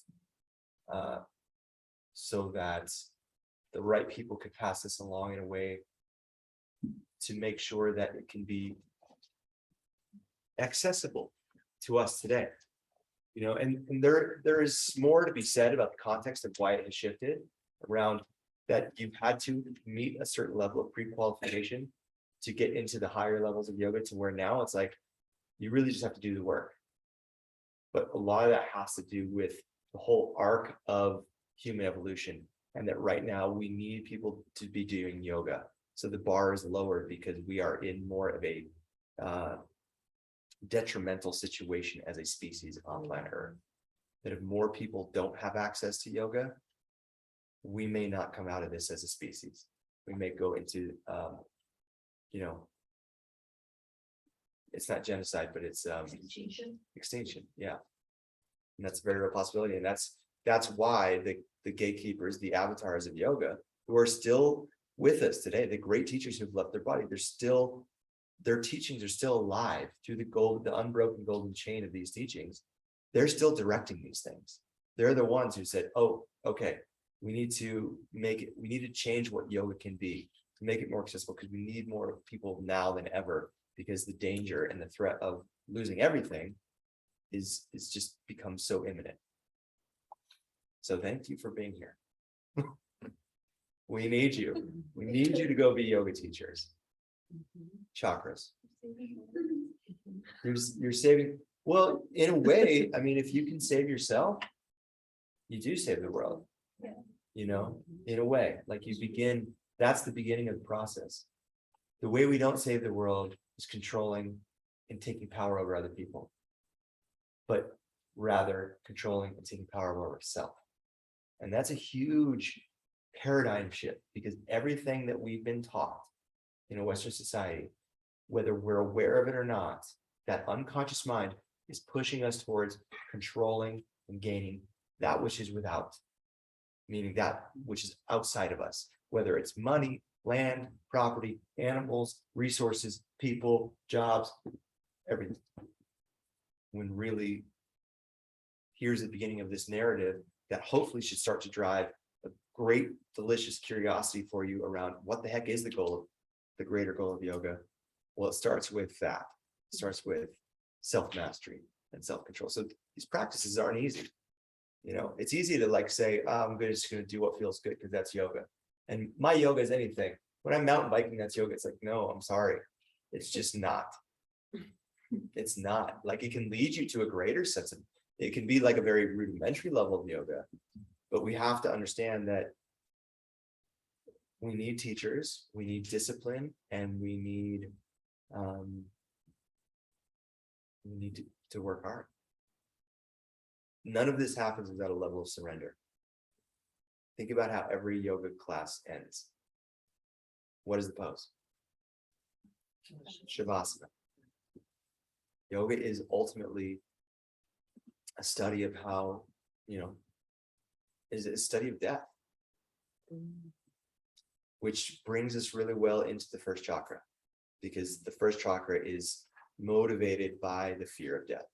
so that the right people could pass this along in a way to make sure that it can be accessible to us today. You know, and there is more to be said about the context of why it has shifted around that. You've had to meet a certain level of pre-qualification to get into the higher levels of yoga, to where now it's like you really just have to do the work. But a lot of that has to do with the whole arc of human evolution, and that right now we need people to be doing yoga. So the bar is lower because we are in more of a detrimental situation as a species on planet Earth. That if more people don't have access to yoga, we may not come out of this as a species. We may go into, you know, it's not genocide, but it's extinction. Yeah, and that's a very real possibility, and that's why the gatekeepers, the avatars of yoga, who are still with us today, the great teachers who've left their body, they're still, their teachings are still alive through the unbroken golden chain of these teachings. They're still directing these things. They're the ones who said, oh, okay, we need to change what yoga can be to make it more accessible, because we need more people now than ever, because the danger and the threat of losing everything is just become so imminent. So thank you for being here. We need you. We need you to go be yoga teachers. Chakras. You're saving. Well, in a way, I mean, if you can save yourself, you do save the world. Yeah. You know, in a way, like you begin, that's the beginning of the process. The way we don't save the world is controlling and taking power over other people, but rather controlling and taking power over self. And that's a huge paradigm shift, because everything that we've been taught in a Western society, whether we're aware of it or not, that unconscious mind is pushing us towards controlling and gaining that which is without, meaning that which is outside of us, whether it's money, land, property, animals, resources, people, jobs, everything. When really, here's the beginning of this narrative that hopefully should start to drive a great, delicious curiosity for you around what the heck is the goal of the greater goal of yoga. Well, it starts with that. It starts with self-mastery and self-control. So these practices aren't easy. You know, it's easy to like say, oh, I'm just going to do what feels good because that's yoga. And my yoga is anything. When I'm mountain biking, that's yoga. It's like, no, I'm sorry. It's just not. It's not. Like, it can lead you to a greater sense of, it can be like a very rudimentary level of yoga, but we have to understand that we need teachers, we need discipline, and we need to work hard. None of this happens without a level of surrender. Think about how every yoga class ends. What is the pose? Shavasana. Yoga is ultimately a study of how, you know, is a study of death, which brings us really well into the first chakra, because the first chakra is motivated by the fear of death.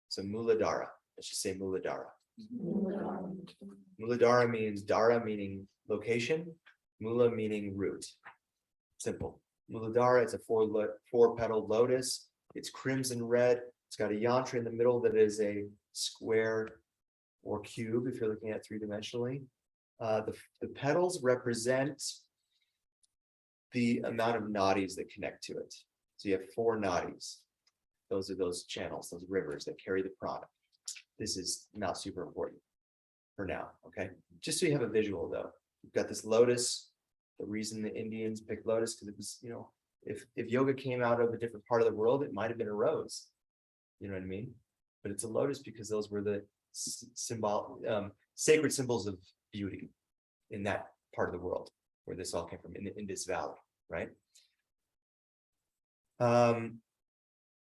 So Muladhara, let's just say Muladhara. Muladhara means Dara meaning location, Mula meaning root. Simple. Muladhara, it's a four-petaled lotus. It's crimson red. It's got a yantra in the middle that is a square or cube if you're looking at three-dimensionally. The petals represent the amount of nadis that connect to it. So you have 4 nadis. Those are those channels, those rivers that carry the prana. This is not super important for now, okay? Just so you have a visual though. You've got this lotus. The reason the Indians picked lotus, because it was, you know, if yoga came out of a different part of the world, it might have been a rose. You know what I mean? But it's a lotus because those were the sacred symbols of beauty in that part of the world where this all came from, in the Indus Valley, right?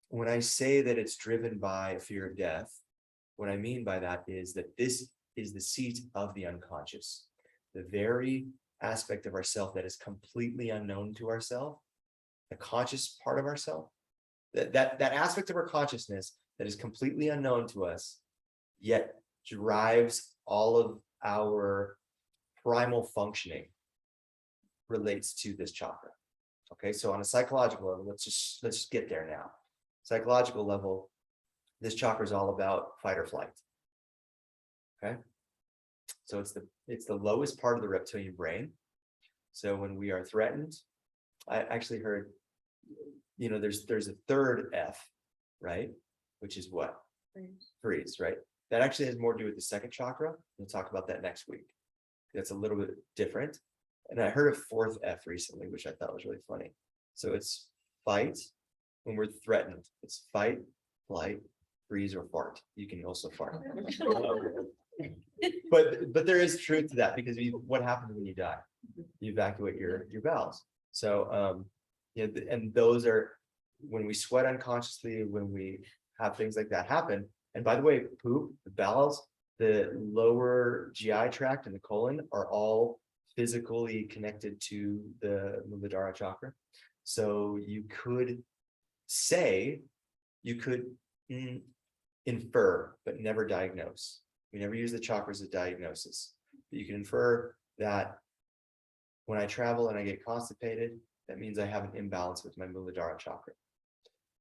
When I say that it's driven by a fear of death, what I mean by that is that this is the seat of the unconscious, the very aspect of ourself that is completely unknown to ourself, the conscious part of ourself, that aspect of our consciousness that is completely unknown to us, yet drives all of our primal functioning, relates to this chakra. Okay, so on a psychological level, let's just get there now. Psychological level, this chakra is all about fight or flight. Okay, so it's the lowest part of the reptilian brain. So when we are threatened, I actually heard, you know, there's a third F, right? Which is what? Freeze, right? That actually has more to do with the second chakra. We'll talk about that next week. That's a little bit different. And I heard a fourth F recently, which I thought was really funny. So it's fight when we're threatened. It's fight, flight, freeze, or fart. You can also fart. But there is truth to that, because what happens when you die? You evacuate your bowels. So yeah, and those are when we sweat unconsciously, when we have things like that happen. And by the way, poop, the bowels, the lower GI tract and the colon are all physically connected to the Muladhara chakra. So you could say, you could infer, but never diagnose. We never use the chakras as diagnosis. But you can infer that when I travel and I get constipated, that means I have an imbalance with my Muladhara chakra.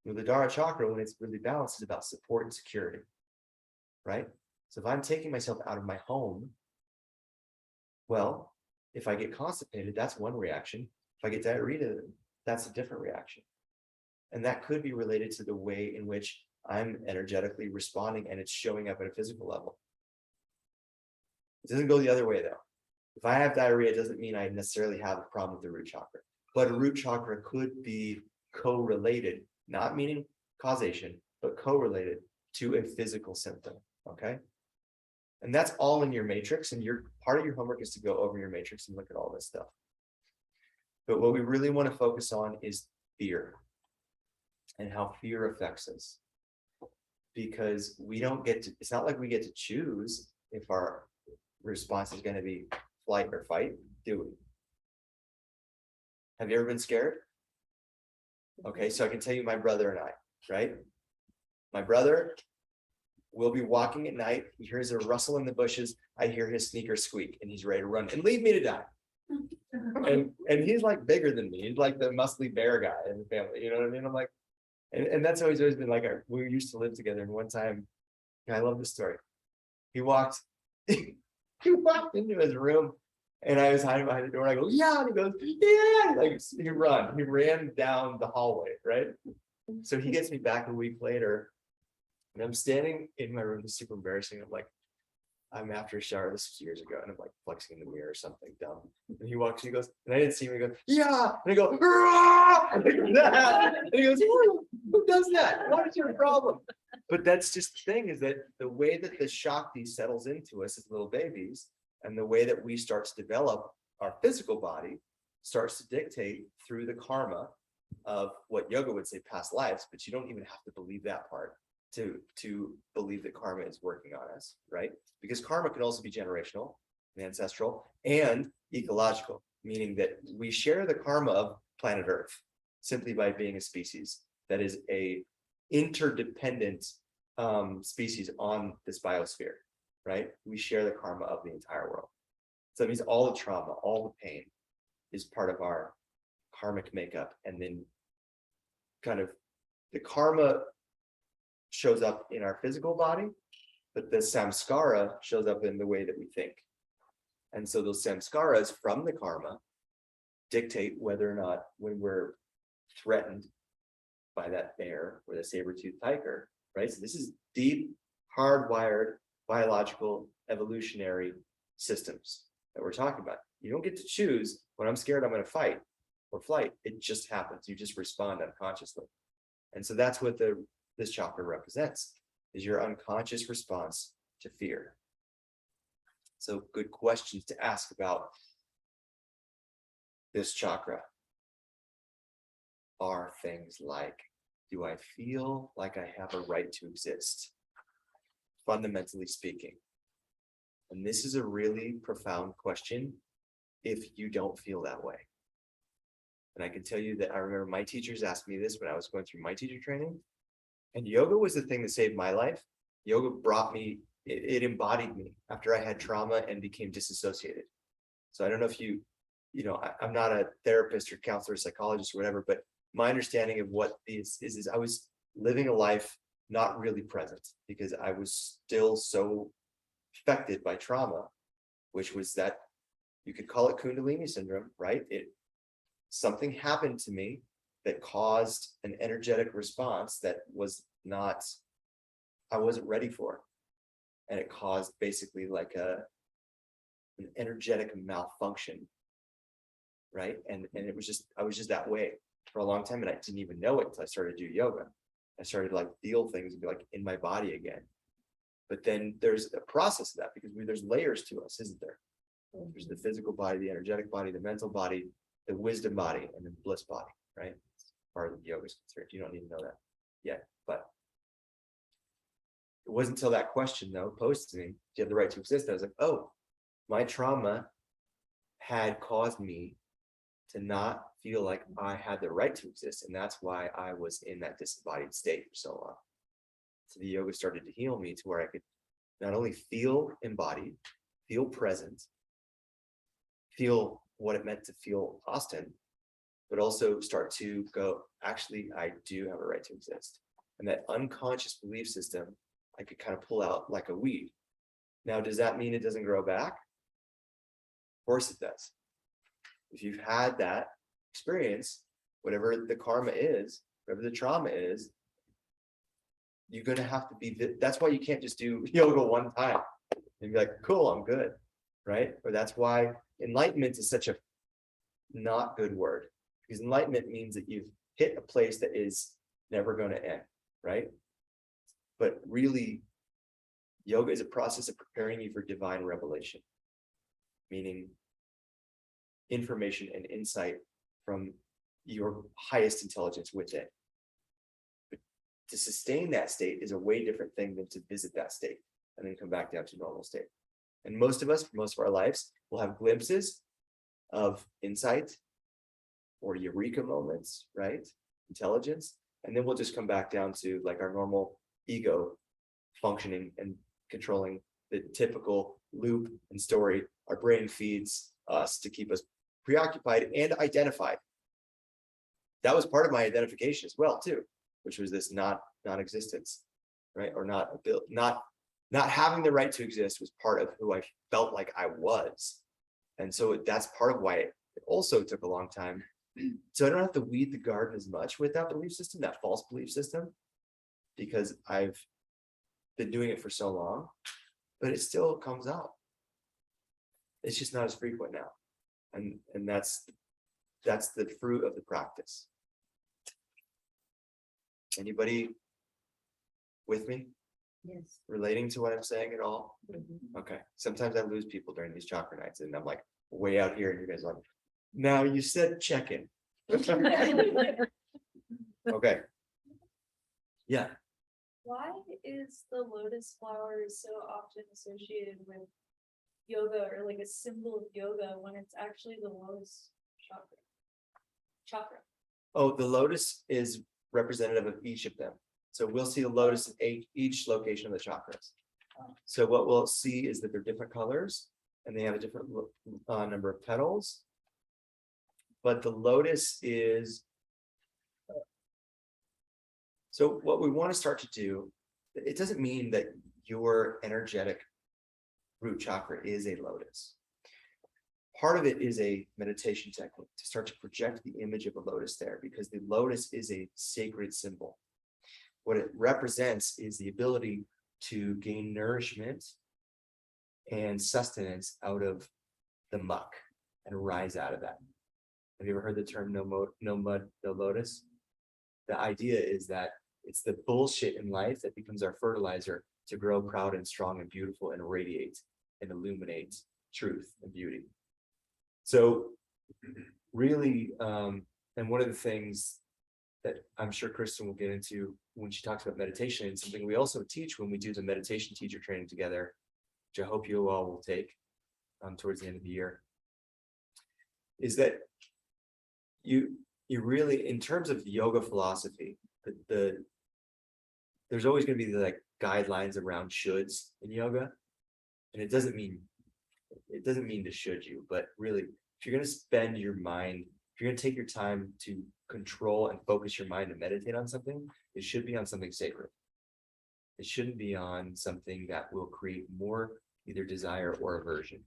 Muladhara chakra, when it's really balanced, is about support and security, right? So if I'm taking myself out of my home, well, if I get constipated, that's one reaction. If I get diarrhea, that's a different reaction. And that could be related to the way in which I'm energetically responding, and it's showing up at a physical level. It doesn't go the other way though. If I have diarrhea, it doesn't mean I necessarily have a problem with the root chakra, but a root chakra could be correlated, not meaning causation, but correlated to a physical symptom, okay? And that's all in your matrix, and part of your homework is to go over your matrix and look at all this stuff. But what we really want to focus on is fear and how fear affects us. Because we don't get to, it's not like we get to choose if our response is going to be flight or fight, do we? Have you ever been scared? Okay, so I can tell you my brother and I, right? My brother will be walking at night. He hears a rustle in the bushes. I hear his sneakers squeak and he's ready to run and leave me to die. And he's like bigger than me. He's like the muscly bear guy in the family. You know what I mean? I'm like, and that's always been like, we used to live together. And one time, I love this story. He walked into his room and I was hiding behind the door. And I go, yeah. And he goes, yeah. Like he ran down the hallway, right? So he gets me back a week later and I'm standing in my room. It's super embarrassing. I'm after a shower. This was years ago. And I'm like flexing in the mirror or something dumb. And he walks, he goes, and I didn't see him. He goes, yeah. And I go, "Rah!" And he goes, who does that? What is your problem? But that's just the thing, is that the way that the Shakti settles into us as little babies, and the way that we start to develop our physical body starts to dictate through the karma of what yoga would say past lives, but you don't even have to believe that part to believe that karma is working on us, right? Because karma can also be generational and ancestral and ecological, meaning that we share the karma of planet Earth simply by being a species. that is a interdependent species on this biosphere, right? We share the karma of the entire world. So that means all the trauma, all the pain is part of our karmic makeup. And then kind of the karma shows up in our physical body, but the samskara shows up in the way that we think. And so those samskaras from the karma dictate whether or not, when we're threatened by that bear or the saber-toothed tiger, right? So this is deep, hardwired, biological, evolutionary systems that we're talking about. You don't get to choose when I'm scared, I'm going to fight or flight. It just happens. You just respond unconsciously. And so that's what this chakra represents, is your unconscious response to fear. So good questions to ask about this chakra are things like, do I feel like I have a right to exist? Fundamentally speaking. And this is a really profound question if you don't feel that way. And I can tell you that I remember my teachers asked me this when I was going through my teacher training. And yoga was the thing that saved my life. Yoga brought me, it embodied me after I had trauma and became disassociated. So I don't know if I'm not a therapist or counselor, psychologist or whatever, but my understanding of what this is I was living a life not really present because I was still so affected by trauma, which was that you could call it Kundalini syndrome, right? Something happened to me that caused an energetic response that I wasn't ready for. And it caused basically like an energetic malfunction, right? And I was just that way for a long time, and I didn't even know it until I started to do yoga. I started to like feel things and be like in my body again. But then there's a process of that because there's layers to us, isn't there? There's the physical body, the energetic body, the mental body, the wisdom body, and the bliss body, right? As far as yoga is concerned, you don't need to know that yet. But it wasn't until that question though posed to me, do you have the right to exist? I was like, oh, my trauma had caused me to not feel like I had the right to exist. And that's why I was in that disembodied state for so long. So the yoga started to heal me to where I could not only feel embodied, feel present, feel what it meant to feel Austin, but also start to go, actually, I do have a right to exist. And that unconscious belief system, I could kind of pull out like a weed. Now, does that mean it doesn't grow back? Of course it does. If you've had that experience, whatever the karma is, whatever the trauma is, you're going to have to be, that's why you can't just do yoga one time and be like, cool, I'm good, right? Or that's why enlightenment is such a not good word, because enlightenment means that you've hit a place that is never going to end, right? But really, yoga is a process of preparing you for divine revelation, meaning information and insight from your highest intelligence within. But to sustain that state is a way different thing than to visit that state and then come back down to normal state. And most of us, for most of our lives, will have glimpses of insight or eureka moments, right? Intelligence. And then we'll just come back down to like our normal ego functioning and controlling the typical loop and story our brain feeds us to keep us preoccupied and identified. That was part of my identification as well, too, which was this non-existence, right? Or not having the right to exist was part of who I felt like I was. And so that's part of why it also took a long time. So I don't have to weed the garden as much with that belief system, that false belief system, because I've been doing it for so long, but it still comes out. It's just not as frequent now. And that's the fruit of the practice. Anybody with me? Yes. Relating to what I'm saying at all? Okay. Sometimes I lose people during these chakra nights and I'm like way out here and you guys are like, now you said check-in. Okay. Yeah. Why is the lotus flower so often associated with yoga or like a symbol of yoga when it's actually the lotus chakra? Oh, the lotus is representative of each of them. So we'll see the lotus in each location of the chakras. So what we'll see is that they're different colors and they have a different number of petals. But the lotus is. So what we want to start to do, it doesn't mean that your energetic root chakra is a lotus. Part of it is a meditation technique to start to project the image of a lotus there, because the lotus is a sacred symbol. What it represents is the ability to gain nourishment and sustenance out of the muck and rise out of that. Have you ever heard the term no mud, no lotus? The idea is that it's the bullshit in life that becomes our fertilizer to grow proud and strong and beautiful and radiate and illuminate truth and beauty. So really, and one of the things that I'm sure Kristen will get into when she talks about meditation, and something we also teach when we do the meditation teacher training together, which I hope you all will take towards the end of the year, is that you really, in terms of yoga philosophy, there's always going to be the like guidelines around shoulds in yoga, and it doesn't mean to should you, but really, if you're going to spend your mind, if you're going to take your time to control and focus your mind and meditate on something, it should be on something sacred. It shouldn't be on something that will create more either desire or aversion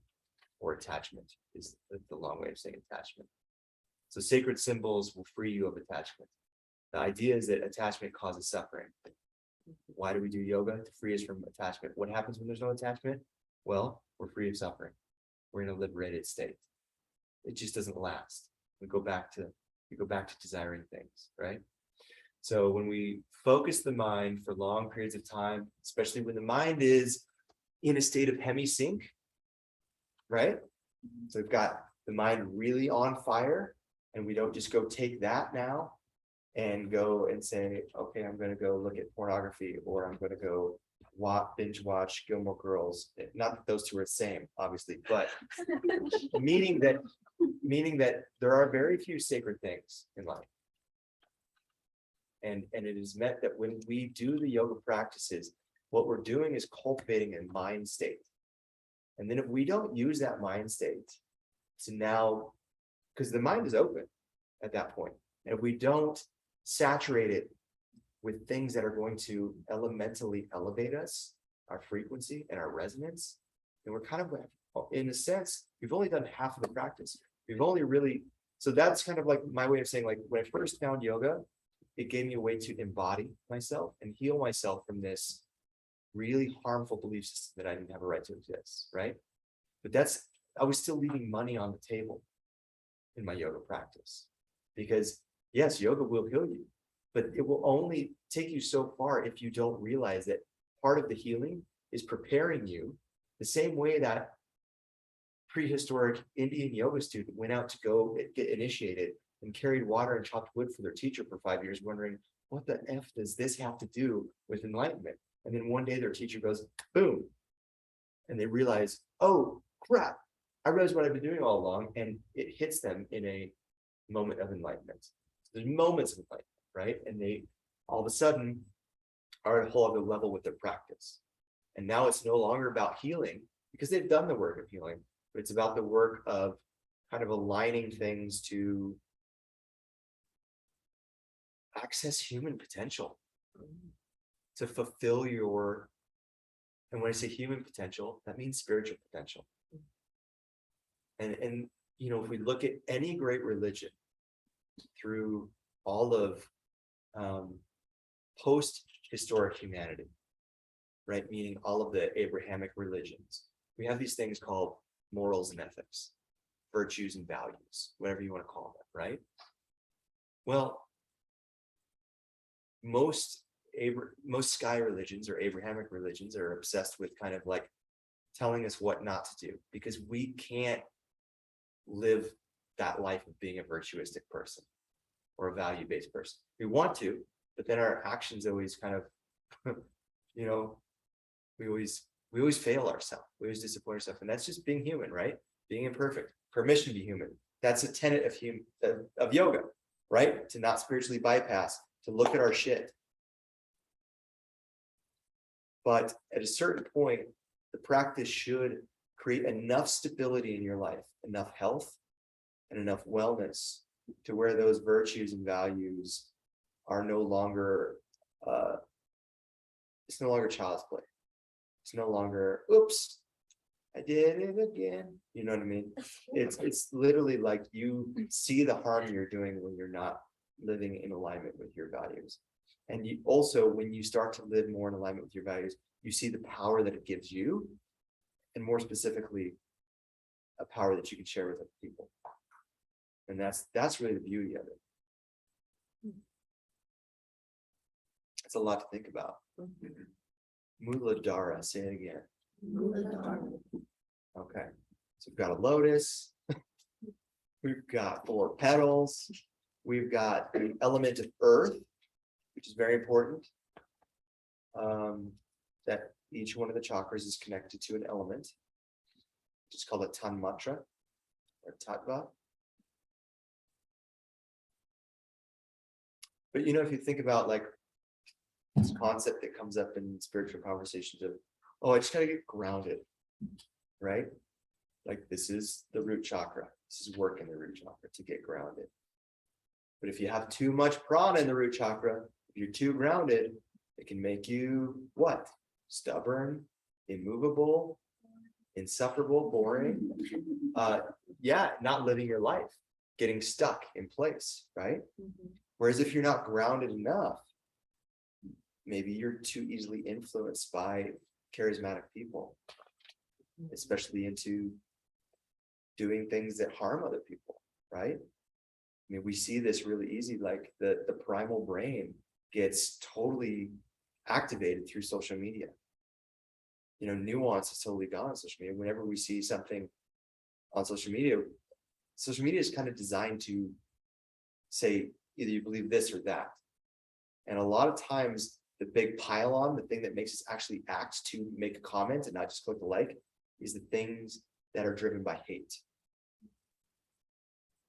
or attachment, is the long way of saying attachment. So sacred symbols will free you of attachment. The idea is that attachment causes suffering. Why do we do yoga? To free us from attachment. What happens when there's no attachment? Well, we're free of suffering. We're in a liberated state. It just doesn't last. We go back to desiring things, right? So when we focus the mind for long periods of time, especially when the mind is in a state of hemisync, right? So we've got the mind really on fire, and we don't just go take that now and go and say, okay, I'm going to go look at pornography, or I'm going to go binge watch Gilmore Girls. Not that those two are the same, obviously, but meaning that there are very few sacred things in life. And it is meant that when we do the yoga practices, what we're doing is cultivating a mind state. And then if we don't use that mind state to now, because the mind is open at that point, and if we don't saturate it with things that are going to elementally elevate us, our frequency and our resonance, then we're kind of, in a sense, we've only done half of the practice. We've only really, so that's kind of like my way of saying, like, when I first found yoga, it gave me a way to embody myself and heal myself from this really harmful belief system that I didn't have a right to exist, right? But I was still leaving money on the table in my yoga practice, because yes, yoga will heal you, but it will only take you so far if you don't realize that part of the healing is preparing you the same way that prehistoric Indian yoga student went out to go get initiated and carried water and chopped wood for their teacher for 5 years, wondering, what the F does this have to do with enlightenment? And then one day their teacher goes, boom. And they realize, oh, crap, I realized what I've been doing all along. And it hits them in a moment of enlightenment. So there's moments of enlightenment, right? And they all of a sudden are at a whole other level with their practice. And now it's no longer about healing, because they've done the work of healing, but it's about the work of kind of aligning things to access human potential, to fulfill your, and when I say human potential, that means spiritual potential. And you know, if we look at any great religion through all of post-historic humanity, right? Meaning all of the Abrahamic religions, we have these things called morals and ethics, virtues and values, whatever you want to call them, right? Well, most sky religions or Abrahamic religions are obsessed with kind of like telling us what not to do, because we can't live that life of being a virtuistic person or a value-based person. We want to, but then our actions always kind of, you know, we always fail ourselves. We always disappoint ourselves, and that's just being human, right? Being imperfect. Permission to be human. That's a tenet of yoga, right? To not spiritually bypass to look at our shit. But at a certain point, the practice should create enough stability in your life, enough health, and enough wellness to where those virtues and values are no longer, it's no longer child's play. It's no longer, oops, I did it again. You know what I mean? It's literally like you see the harm you're doing when you're not living in alignment with your values. And you also, when you start to live more in alignment with your values, you see the power that it gives you, and more specifically, a power that you can share with other people. And that's really the beauty of it. It's a lot to think about. Muladhara, say it again. Okay, so we've got a lotus. We've got 4 petals. We've got the element of earth, which is very important. That each one of the chakras is connected to an element, which is called a tanmatra or tattva. But you know, if you think about like this concept that comes up in spiritual conversations of, oh, I just gotta get grounded, right? Like this is the root chakra. This is work in the root chakra to get grounded. But if you have too much prana in the root chakra, if you're too grounded, it can make you what? Stubborn, immovable, insufferable, boring. Yeah, not living your life, getting stuck in place, right? Whereas if you're not grounded enough, maybe you're too easily influenced by charismatic people, especially into doing things that harm other people, right? I mean, we see this really easy, like the primal brain gets totally activated through social media. You know, nuance is totally gone on social media. Whenever we see something on social media is kind of designed to say either you believe this or that. And a lot of times the big pile-on, the thing that makes us actually act to make a comment and not just click the like, is the things that are driven by hate.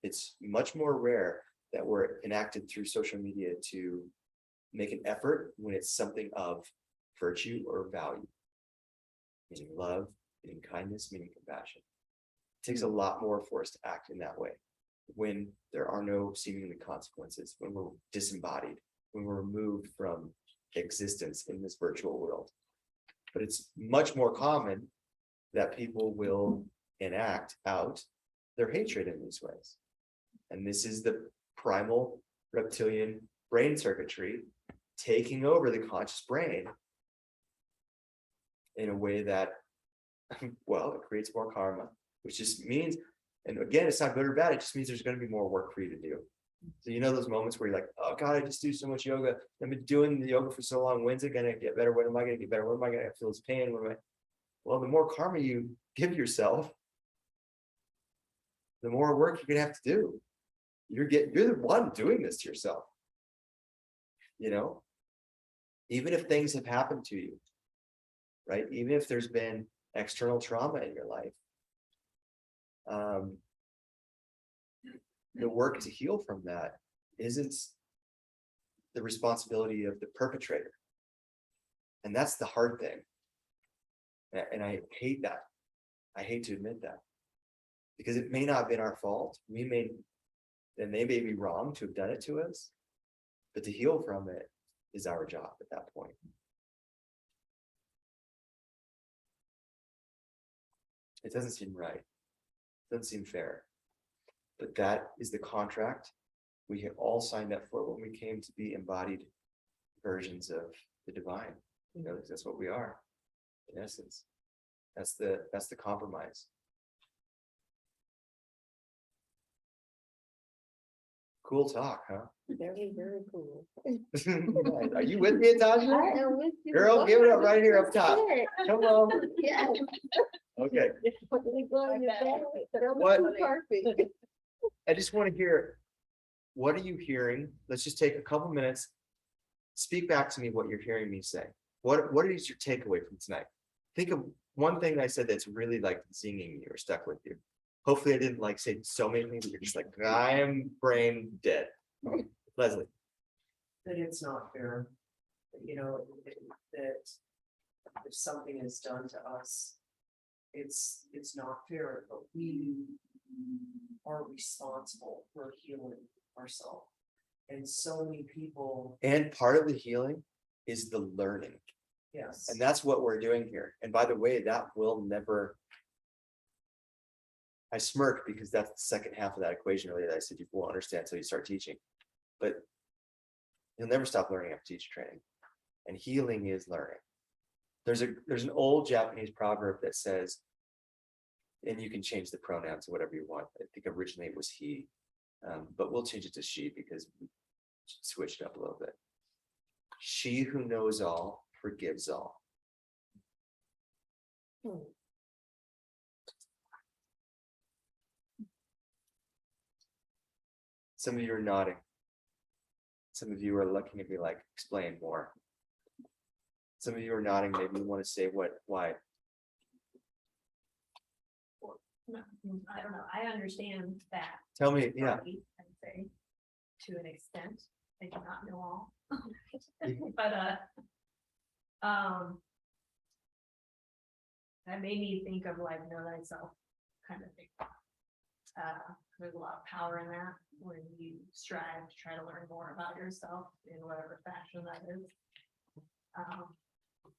It's much more rare that we're enacted through social media to make an effort when it's something of virtue or value, meaning love, meaning kindness, meaning compassion. It takes a lot more for us to act in that way when there are no seemingly consequences, when we're disembodied, when we're removed from existence in this virtual world. But it's much more common that people will enact out their hatred in these ways. And this is the primal reptilian brain circuitry taking over the conscious brain in a way that, well, it creates more karma, which just means, and again, it's not good or bad, it just means there's going to be more work for you to do. So you know those moments where you're like, oh God, I just do so much yoga. I've been doing the yoga for so long. When's it gonna get better? When am I gonna get better? When am I gonna feel this pain? Well, the more karma you give yourself, the more work you're gonna have to do. You're the one doing this to yourself. You know, even if things have happened to you, right? Even if there's been external trauma in your life, the work to heal from that isn't the responsibility of the perpetrator. And that's the hard thing. And I hate that. I hate to admit that. Because it may not have been our fault. They may be wrong to have done it to us. But to heal from it is our job at that point. It doesn't seem right. It doesn't seem fair. But that is the contract we have all signed up for when we came to be embodied versions of the divine. You know, that's what we are, in essence. That's the compromise. Cool talk, huh? Very, very cool. Are you with me, Natasha? I am with you. Girl, give it up right here up top. 100%. Come on. Yeah. Okay. We go in your back. That was What- too perfect. I just want to hear, what are you hearing? Let's just take a couple minutes. Speak back to me what you're hearing me say. What is your takeaway from tonight? Think of one thing I said that's really like zinging you or stuck with you. Hopefully I didn't like say so many things that you're just like, I am brain dead. Leslie. that it's not fair. You know, that if something is done to us, it's not fair, but we are responsible for healing ourselves. And so many people, And part of the healing is the learning. yes. And that's what we're doing here. And by the way, that will never. I smirk because that's the second half of that equation earlier that I said you won't understand until you start teaching. But you'll never stop learning after teacher training. And healing is learning. There's an old Japanese proverb that says, and you can change the pronoun to whatever you want. I think originally it was he, but we'll change it to she because we switched it up a little bit. She who knows all forgives all. Some of you are nodding. Some of you are looking at me like, explain more. Some of you are nodding, maybe you want to say why. No, I don't know, I understand that. Tell me, yeah. I'd say, to an extent, I do not know all. But, that made me think of like know thyself kind of thing. There's a lot of power in that when you strive to try to learn more about yourself in whatever fashion that is.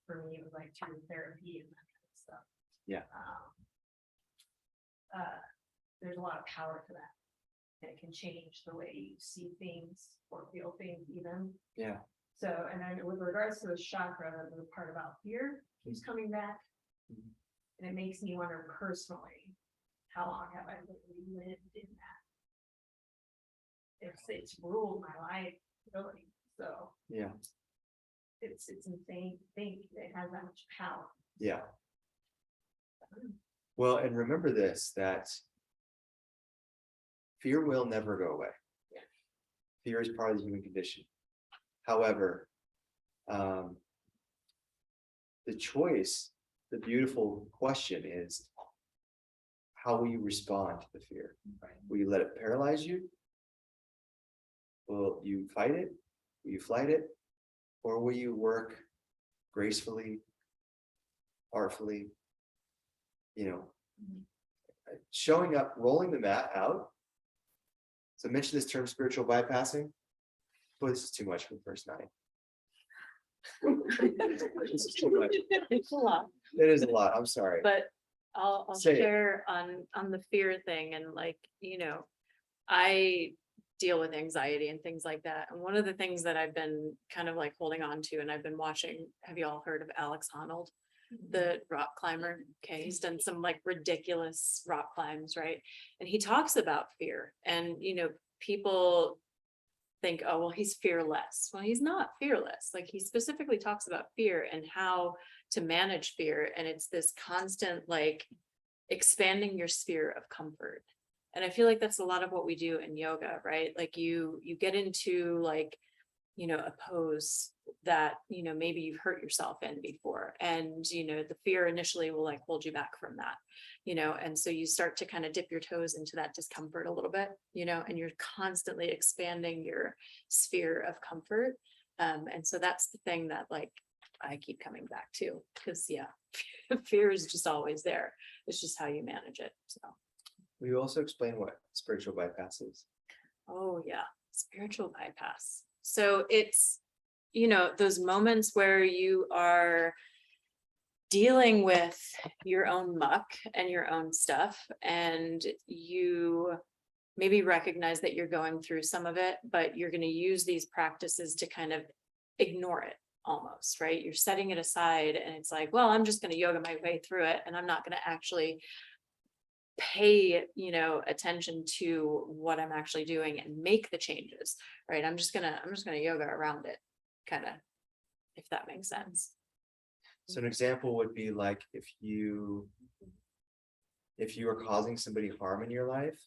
For me, it was like through therapy and that kind of stuff. Yeah. There's a lot of power to that. And it can change the way you see things or feel things even. Yeah. So, and then with regards to the chakra, the part about fear keeps coming back. And it makes me wonder personally, how long have I really lived in that? It's ruled my life, really. So Yeah. it's insane to think it has that much power. Yeah. Well, and remember this, that fear will never go away. Yeah. Fear is part of the human condition. However, the choice, the beautiful question is, how will you respond to the fear? Will you let it paralyze you? Will you fight it? Will you fight it? Or will you work gracefully, artfully, showing up, rolling the mat out? So I mentioned this term spiritual bypassing. Boy, this is too much for the first night. This is too much. It's a lot. It is a lot, I'm sorry. But I'll Say it. share on the fear thing and like, I deal with anxiety and things like that. And one of the things that I've been kind of like holding on to, and I've been watching, have you all heard of Alex Honnold, the rock climber? Okay, he's done some like ridiculous rock climbs, right? And he talks about fear and, people think, oh, well, he's fearless. Well, he's not fearless. Like he specifically talks about fear and how to manage fear. And it's this constant, like expanding your sphere of comfort. And I feel like that's a lot of what we do in yoga, right? Like you get into like, a pose that, maybe you've hurt yourself in before. And, the fear initially will like hold you back from that, and so you start to kind of dip your toes into that discomfort a little bit, and you're constantly expanding your sphere of comfort. And so that's the thing that like, I keep coming back to, because fear is just always there. It's just how you manage it. So. Will you also explain what spiritual bypass is? Oh yeah, spiritual bypass. So it's, those moments where you are dealing with your own muck and your own stuff, and you maybe recognize that you're going through some of it, but you're going to use these practices to kind of ignore it almost, right? You're setting it aside and it's like, well, I'm just going to yoga my way through it, and I'm not going to actually pay attention to what I'm actually doing and make the changes, right? I'm just gonna yoga around it, kind of, if that makes sense. So an example would be like if you are causing somebody harm in your life,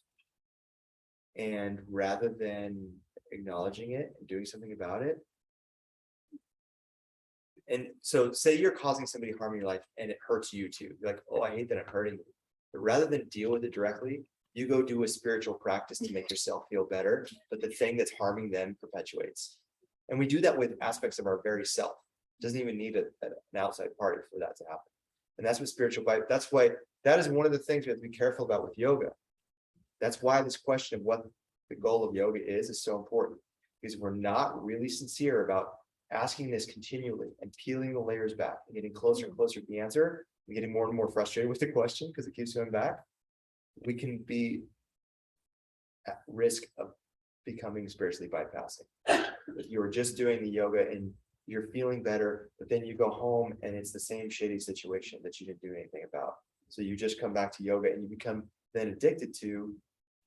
and rather than acknowledging it and doing something about it, and so say you're causing somebody harm in your life and it hurts you too. You're like, oh, I hate that I'm hurting you. But rather than deal with it directly, you go do a spiritual practice to make yourself feel better, but the thing that's harming them perpetuates. And we do that with aspects of our very self. Doesn't even need an outside party for that to happen. And that's what spiritual vibe, that's why, that is one of the things we have to be careful about with yoga. That's why this question of what the goal of yoga is so important. Because we're not really sincere about asking this continually and peeling the layers back and getting closer and closer to the answer, and getting more and more frustrated with the question because it keeps going back. We can be at risk of becoming spiritually bypassing. If you're just doing the yoga and you're feeling better, but then you go home and it's the same shitty situation that you didn't do anything about. So you just come back to yoga and you become then addicted to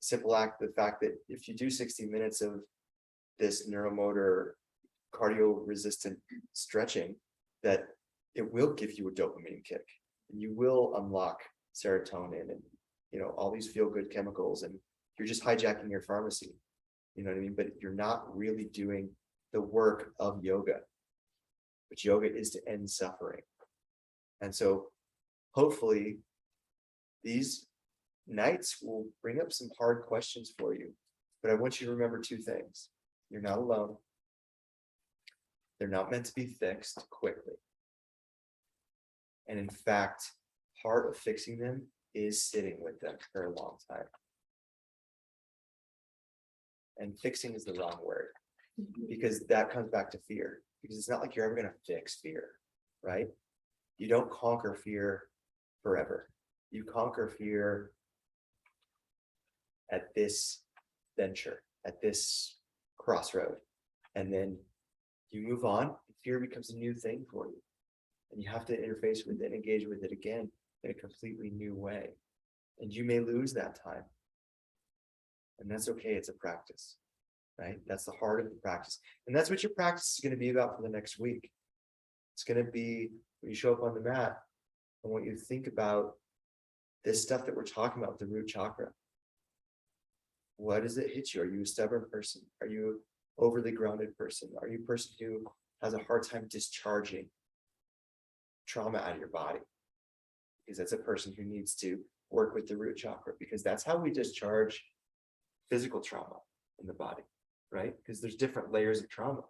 simple act, the fact that if you do 60 minutes of this neuromotor cardio resistant stretching, that it will give you a dopamine kick and you will unlock serotonin and, you know, all these feel good chemicals, and you're just hijacking your pharmacy, you know what I mean? But you're not really doing the work of yoga, which yoga is to end suffering. And so hopefully these nights will bring up some hard questions for you, but I want you to remember two things. You're not alone. They're not meant to be fixed quickly. And in fact, part of fixing them is sitting with them for a long time. And fixing is the wrong word, because that comes back to fear, because it's not like you're ever going to fix fear, right? You don't conquer fear forever. You conquer fear at this venture, at this crossroad, and then you move on. Fear becomes a new thing for you, and you have to interface with it, engage with it again in a completely new way, and you may lose that time, and that's okay. It's a practice, right? That's the heart of the practice, and that's what your practice is going to be about for the next week. It's going to be when you show up on the mat, I want you to think about this stuff that we're talking about, the root chakra. What does it hit you? Are you a stubborn person? Are you an overly grounded person? Are you a person who has a hard time discharging trauma out of your body? Because that's a person who needs to work with the root chakra, because that's how we discharge physical trauma in the body, right? Because there's different layers of trauma.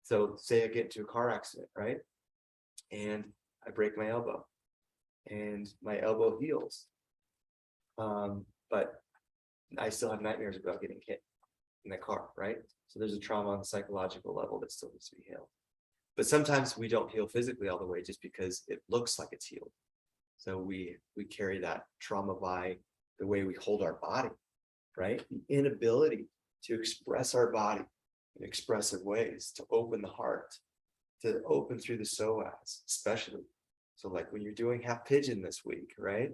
So say I get into a car accident, right? And I break my elbow and my elbow heals. But I still have nightmares about getting hit in the car, right? So there's a trauma on the psychological level that still needs to be healed. But sometimes we don't heal physically all the way just because it looks like it's healed. So we carry that trauma by the way we hold our body, right? The inability to express our body in expressive ways, to open the heart, to open through the psoas, especially. So like when you're doing half pigeon this week, right?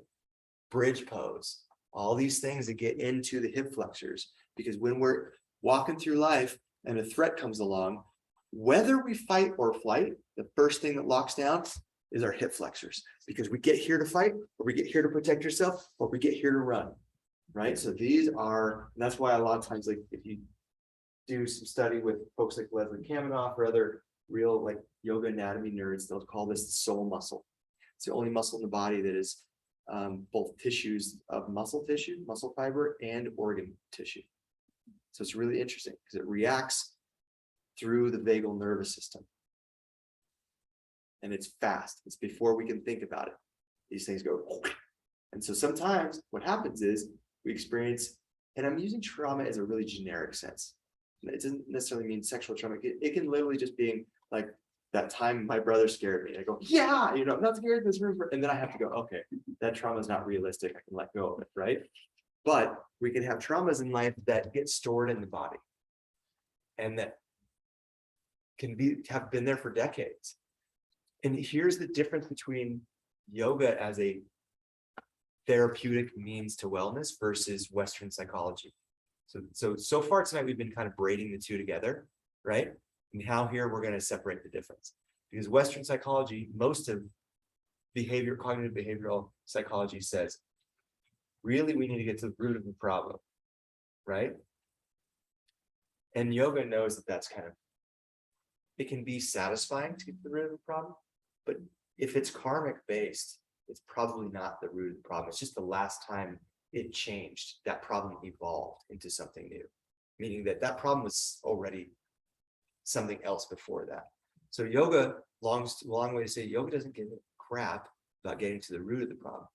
Bridge pose, all these things that get into the hip flexors, because when we're walking through life and a threat comes along, whether we fight or flight, the first thing that locks down is our hip flexors, because we get here to fight, or we get here to protect yourself, or we get here to run, right? So these are, and that's why a lot of times, like if you do some study with folks like Leslie Kaminoff or other real like yoga anatomy nerds, they'll call this the soul muscle. It's the only muscle in the body that is both tissues of muscle tissue, muscle fiber, and organ tissue. So it's really interesting because it reacts through the vagal nervous system. And it's fast. It's before we can think about it. These things go. And so sometimes what happens is we experience, and I'm using trauma as a really generic sense. It doesn't necessarily mean sexual trauma. It can literally just be like that time my brother scared me. I go, yeah, you know, I'm not scared in this room. And then I have to go, okay, that trauma is not realistic. I can let go of it, right? But we can have traumas in life that get stored in the body and that can have been there for decades. And here's the difference between yoga as a therapeutic means to wellness versus Western psychology. So far tonight, we've been kind of braiding the two together, right? And how here we're going to separate the difference, because Western psychology, most of cognitive behavioral psychology says, really, we need to get to the root of the problem, right? And yoga knows that that's kind of, it can be satisfying to get to the root of the problem, but if it's karmic based, it's probably not the root of the problem. It's just the last time it changed, that problem evolved into something new, meaning that problem was already something else before that. So yoga, long way to say yoga doesn't give a crap about getting to the root of the problem.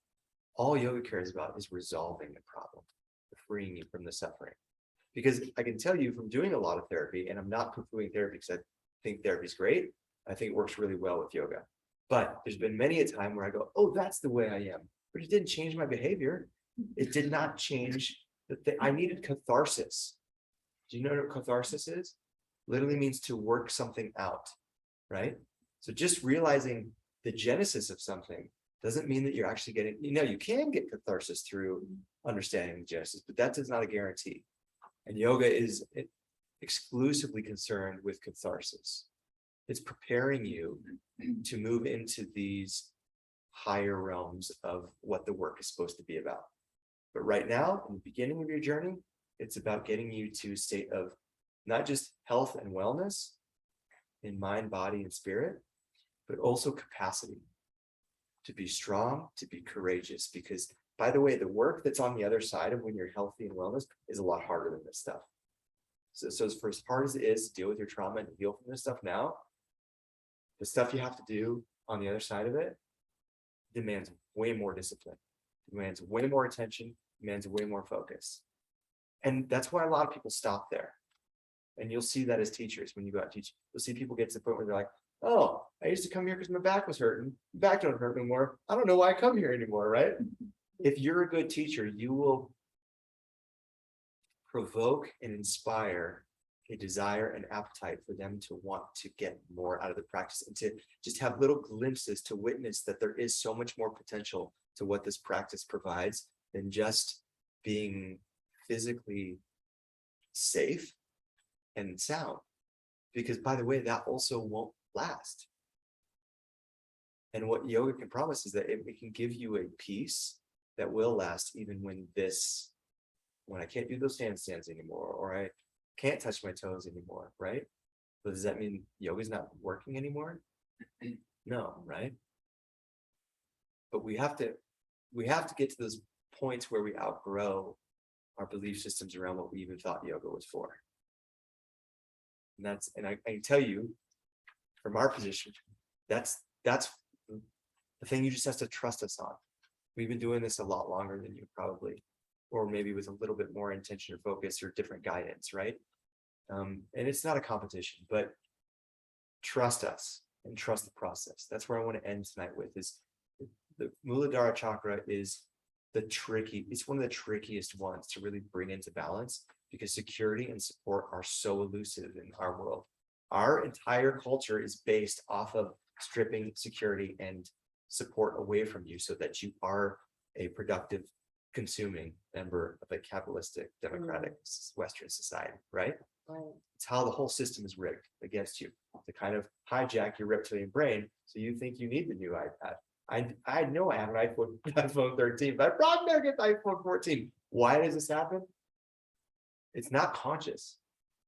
All yoga cares about is resolving the problem, freeing you from the suffering. Because I can tell you from doing a lot of therapy, and I'm not poo-pooing therapy because I think therapy is great. I think it works really well with yoga. But there's been many a time where I go, oh, that's the way I am. But it didn't change my behavior. It did not change the thing. I needed catharsis. Do you know what catharsis is? Literally means to work something out, right? So just realizing the genesis of something doesn't mean that you're actually getting, you can get catharsis through understanding the genesis, but that is not a guarantee. And yoga is exclusively concerned with catharsis. It's preparing you to move into these higher realms of what the work is supposed to be about. But right now, in the beginning of your journey, it's about getting you to a state of not just health and wellness in mind, body, and spirit, but also capacity to be strong, to be courageous. Because, by the way, the work that's on the other side of when you're healthy and wellness is a lot harder than this stuff. So for as hard as it is to deal with your trauma and heal from this stuff now, the stuff you have to do on the other side of it demands way more discipline, demands way more attention, demands way more focus. And that's why a lot of people stop there. And you'll see that as teachers, when you go out teach, you'll see people get to the point where they're like, oh, I used to come here because my back was hurting. My back don't hurt anymore. I don't know why I come here anymore, right? If you're a good teacher, you will provoke and inspire a desire and appetite for them to want to get more out of the practice and to just have little glimpses to witness that there is so much more potential to what this practice provides than just being physically safe and sound. Because, by the way, that also won't last. And what yoga can promise is that it can give you a peace that will last even when I can't do those handstands anymore, or I can't touch my toes anymore, right? But does that mean yoga's not working anymore? No, right? But we have to get to those points where we outgrow our belief systems around what we even thought yoga was for. And I can tell you from our position, that's the thing you just have to trust us on. We've been doing this a lot longer than you probably, or maybe with a little bit more intention or focus or different guidance, right? And it's not a competition, but trust us and trust the process. That's where I want to end tonight with is the Muladhara chakra is it's one of the trickiest ones to really bring into balance because security and support are so elusive in our world. Our entire culture is based off of stripping security and support away from you so that you are a productive consuming member of a capitalistic democratic Western society, right? It's how the whole system is rigged against you to kind of hijack your reptilian brain so you think you need the new iPad. I know I have an iPhone 13, but I'm probably gonna get the iPhone 14. Why does this happen? It's not conscious.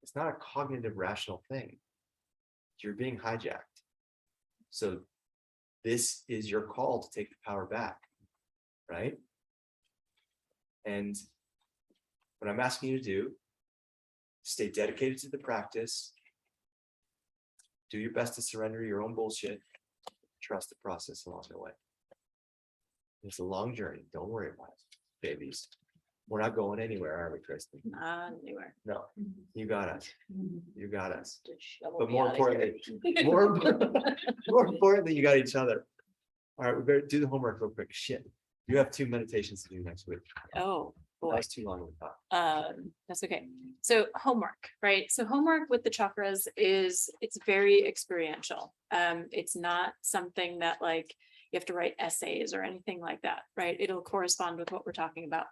It's not a cognitive rational thing. You're being hijacked. So this is your call to take the power back, right? And what I'm asking you to do, stay dedicated to the practice, do your best to surrender your own bullshit, trust the process along the way. It's a long journey. Don't worry about it, babies. We're not going anywhere, are we, Kristen? Not anywhere. No, you got us. You got us. Just shovel But me more out of here. importantly, more importantly, you got each other. All right, we better do the homework real quick. Shit. You have 2 meditations to do next week. Oh, boy. That's too long of a talk. That's okay. So homework, right? So homework with the chakras it's very experiential. It's not something that like you have to write essays or anything like that, right? It'll correspond with what we're talking about.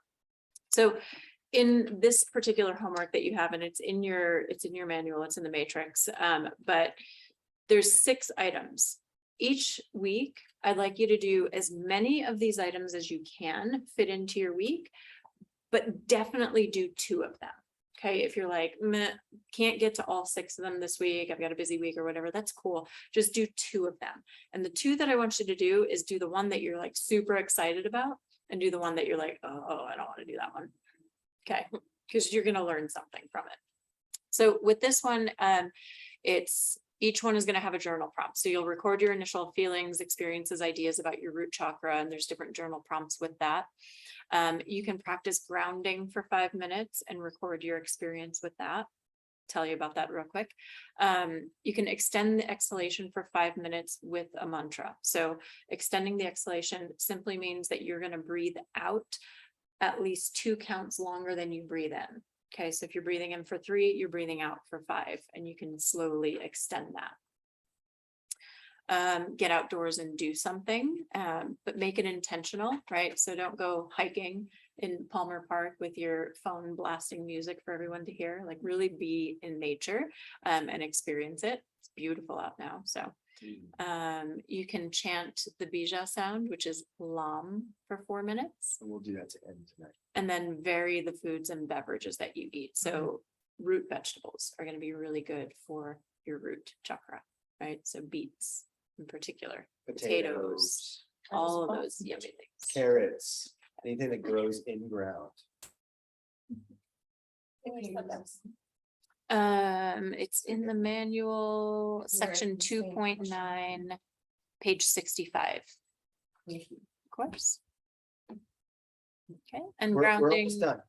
So in this particular homework that you have, and it's in your manual, it's in the matrix, but there's 6 items. Each week, I'd like you to do as many of these items as you can fit into your week, but definitely do 2 of them. Okay, if you're like, meh, can't get to all 6 of them this week, I've got a busy week or whatever, that's cool. Just do 2 of them. And the 2 that I want you to do is do the one that you're like super excited about and do the one that you're like, oh, I don't want to do that one. Okay, because you're going to learn something from it. So with this one, Each one is going to have a journal prompt. So you'll record your initial feelings, experiences, ideas about your root chakra, and there's different journal prompts with that. You can practice grounding for 5 minutes and record your experience with that. Tell you about that real quick. You can extend the exhalation for 5 minutes with a mantra. So extending the exhalation simply means that you're going to breathe out at least 2 counts longer than you breathe in. Okay, so if you're breathing in for 3, you're breathing out for 5, and you can slowly extend that. Get outdoors and do something, but make it intentional, right? So don't go hiking in Palmer Park with your phone blasting music for everyone to hear. Like really be in nature and experience it. It's beautiful out now. So you can chant the bija sound, which is lam, for 4 minutes. And we'll do that to end tonight. And then vary the foods and beverages that you eat. So root vegetables are going to be really good for your root chakra, right? So beets in particular, potatoes, all of those yummy things. Carrots, anything that grows in ground. It's in the manual, section 2.9, page 65. Of course. Okay, and We're grounding. almost done.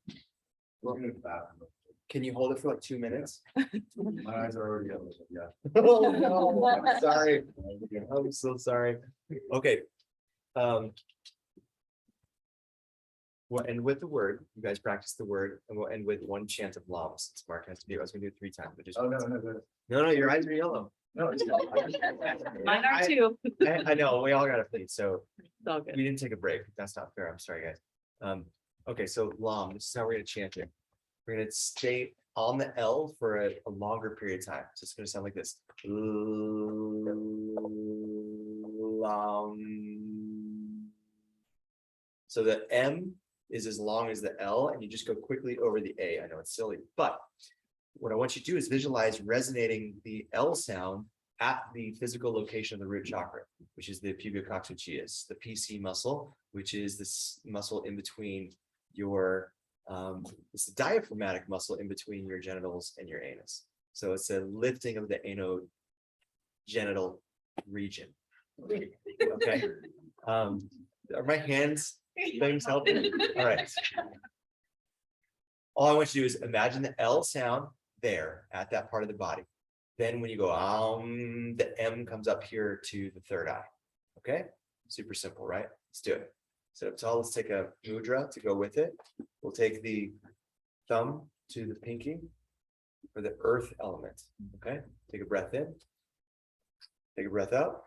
We're gonna bathroom. Can you hold it for like 2 minutes? My eyes are already on, yeah. Oh, no, I'm sorry. I'm so sorry. Okay. We'll end with the word. You guys practice the word, and we'll end with 1 chant of Lams. Since Mark has to do. I was gonna do it 3 times, but just Oh, once. no, no, no. No, your eyes are yellow. No, it's Mine are too. I know, we all gotta please, so It's all good. we didn't take a break. That's not fair. I'm sorry, guys. Okay, so Lam, this is how we're gonna chant it. We're gonna stay on the L for a longer period of time. So it's gonna sound like this. Lam. So the M is as long as the L, and you just go quickly over the A. I know it's silly, but what I want you to do is visualize resonating the L sound at the physical location of the root chakra, which is the pubiococcygeus, the PC muscle, which is this muscle in between your, it's the diaphragmatic muscle in between your genitals and your anus. So it's a lifting of the anogenital region. Okay. Are my hands things helping? All right. All I want you to do is imagine the L sound there at that part of the body. Then when you go the M comes up here to the third eye. Okay, super simple, right? Let's do it. Sit up tall. Let's take a mudra to go with it. We'll take the thumb to the pinky for the earth element. Okay, take a breath in. Take a breath out.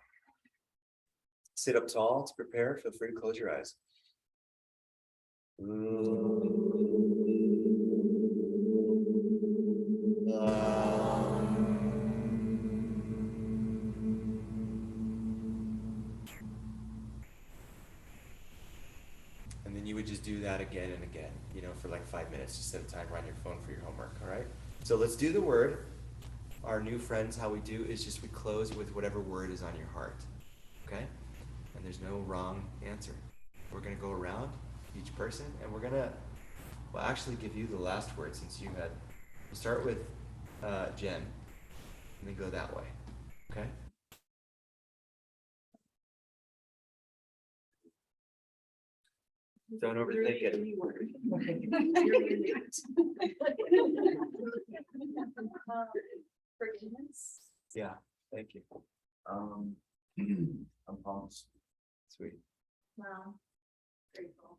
Sit up tall to prepare. Feel free to close your eyes. And then you would just do that again and again, for like 5 minutes, just set a timer on your phone for your homework, all right? So let's do the word. Our new friends, how we do is just we close with whatever word is on your heart, okay? And there's no wrong answer. We're gonna go around each person, and we're gonna, well, actually give you the last word since you had, we'll start with Jen, and then go that way, okay? Don't overthink it. Forgiveness. Yeah, thank you. I'm pumped. Sweet. Wow. Grateful.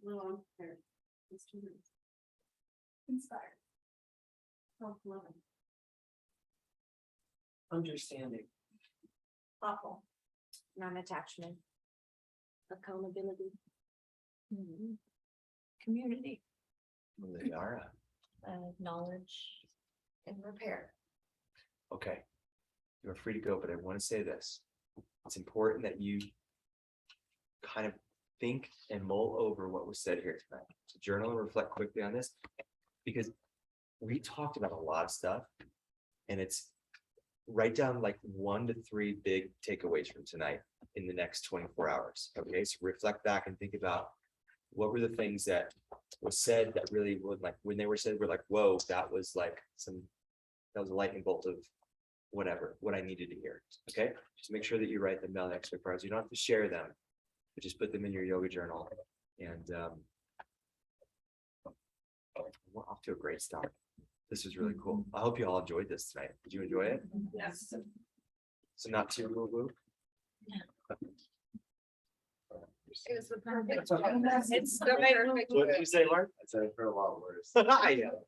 Little unprepared. Inspired. Self-loving. Understanding. Thoughtful. Non-attachment. Accountability. Community. Liara. Knowledge. And repair. Okay. You're free to go, but I want to say this. It's important that you kind of think and mull over what was said here tonight. So journal and reflect quickly on this, because we talked about a lot of stuff, and it's write down like 1 to 3 big takeaways from tonight in the next 24 hours. Okay, so reflect back and think about what were the things that was said that really would like, when they were said, we're like, whoa, that was like that was a lightning bolt of whatever, what I needed to hear, okay? Just make sure that you write them down next week, you don't have to share them, but just put them in your yoga journal and we're off to a great start. This was really cool. I hope you all enjoyed this tonight. Did you enjoy it? Yes. So not too woo-woo? It was the perfect. That's what- It's the perfect. What did you say, Mark? I said I've heard a lot worse. I know.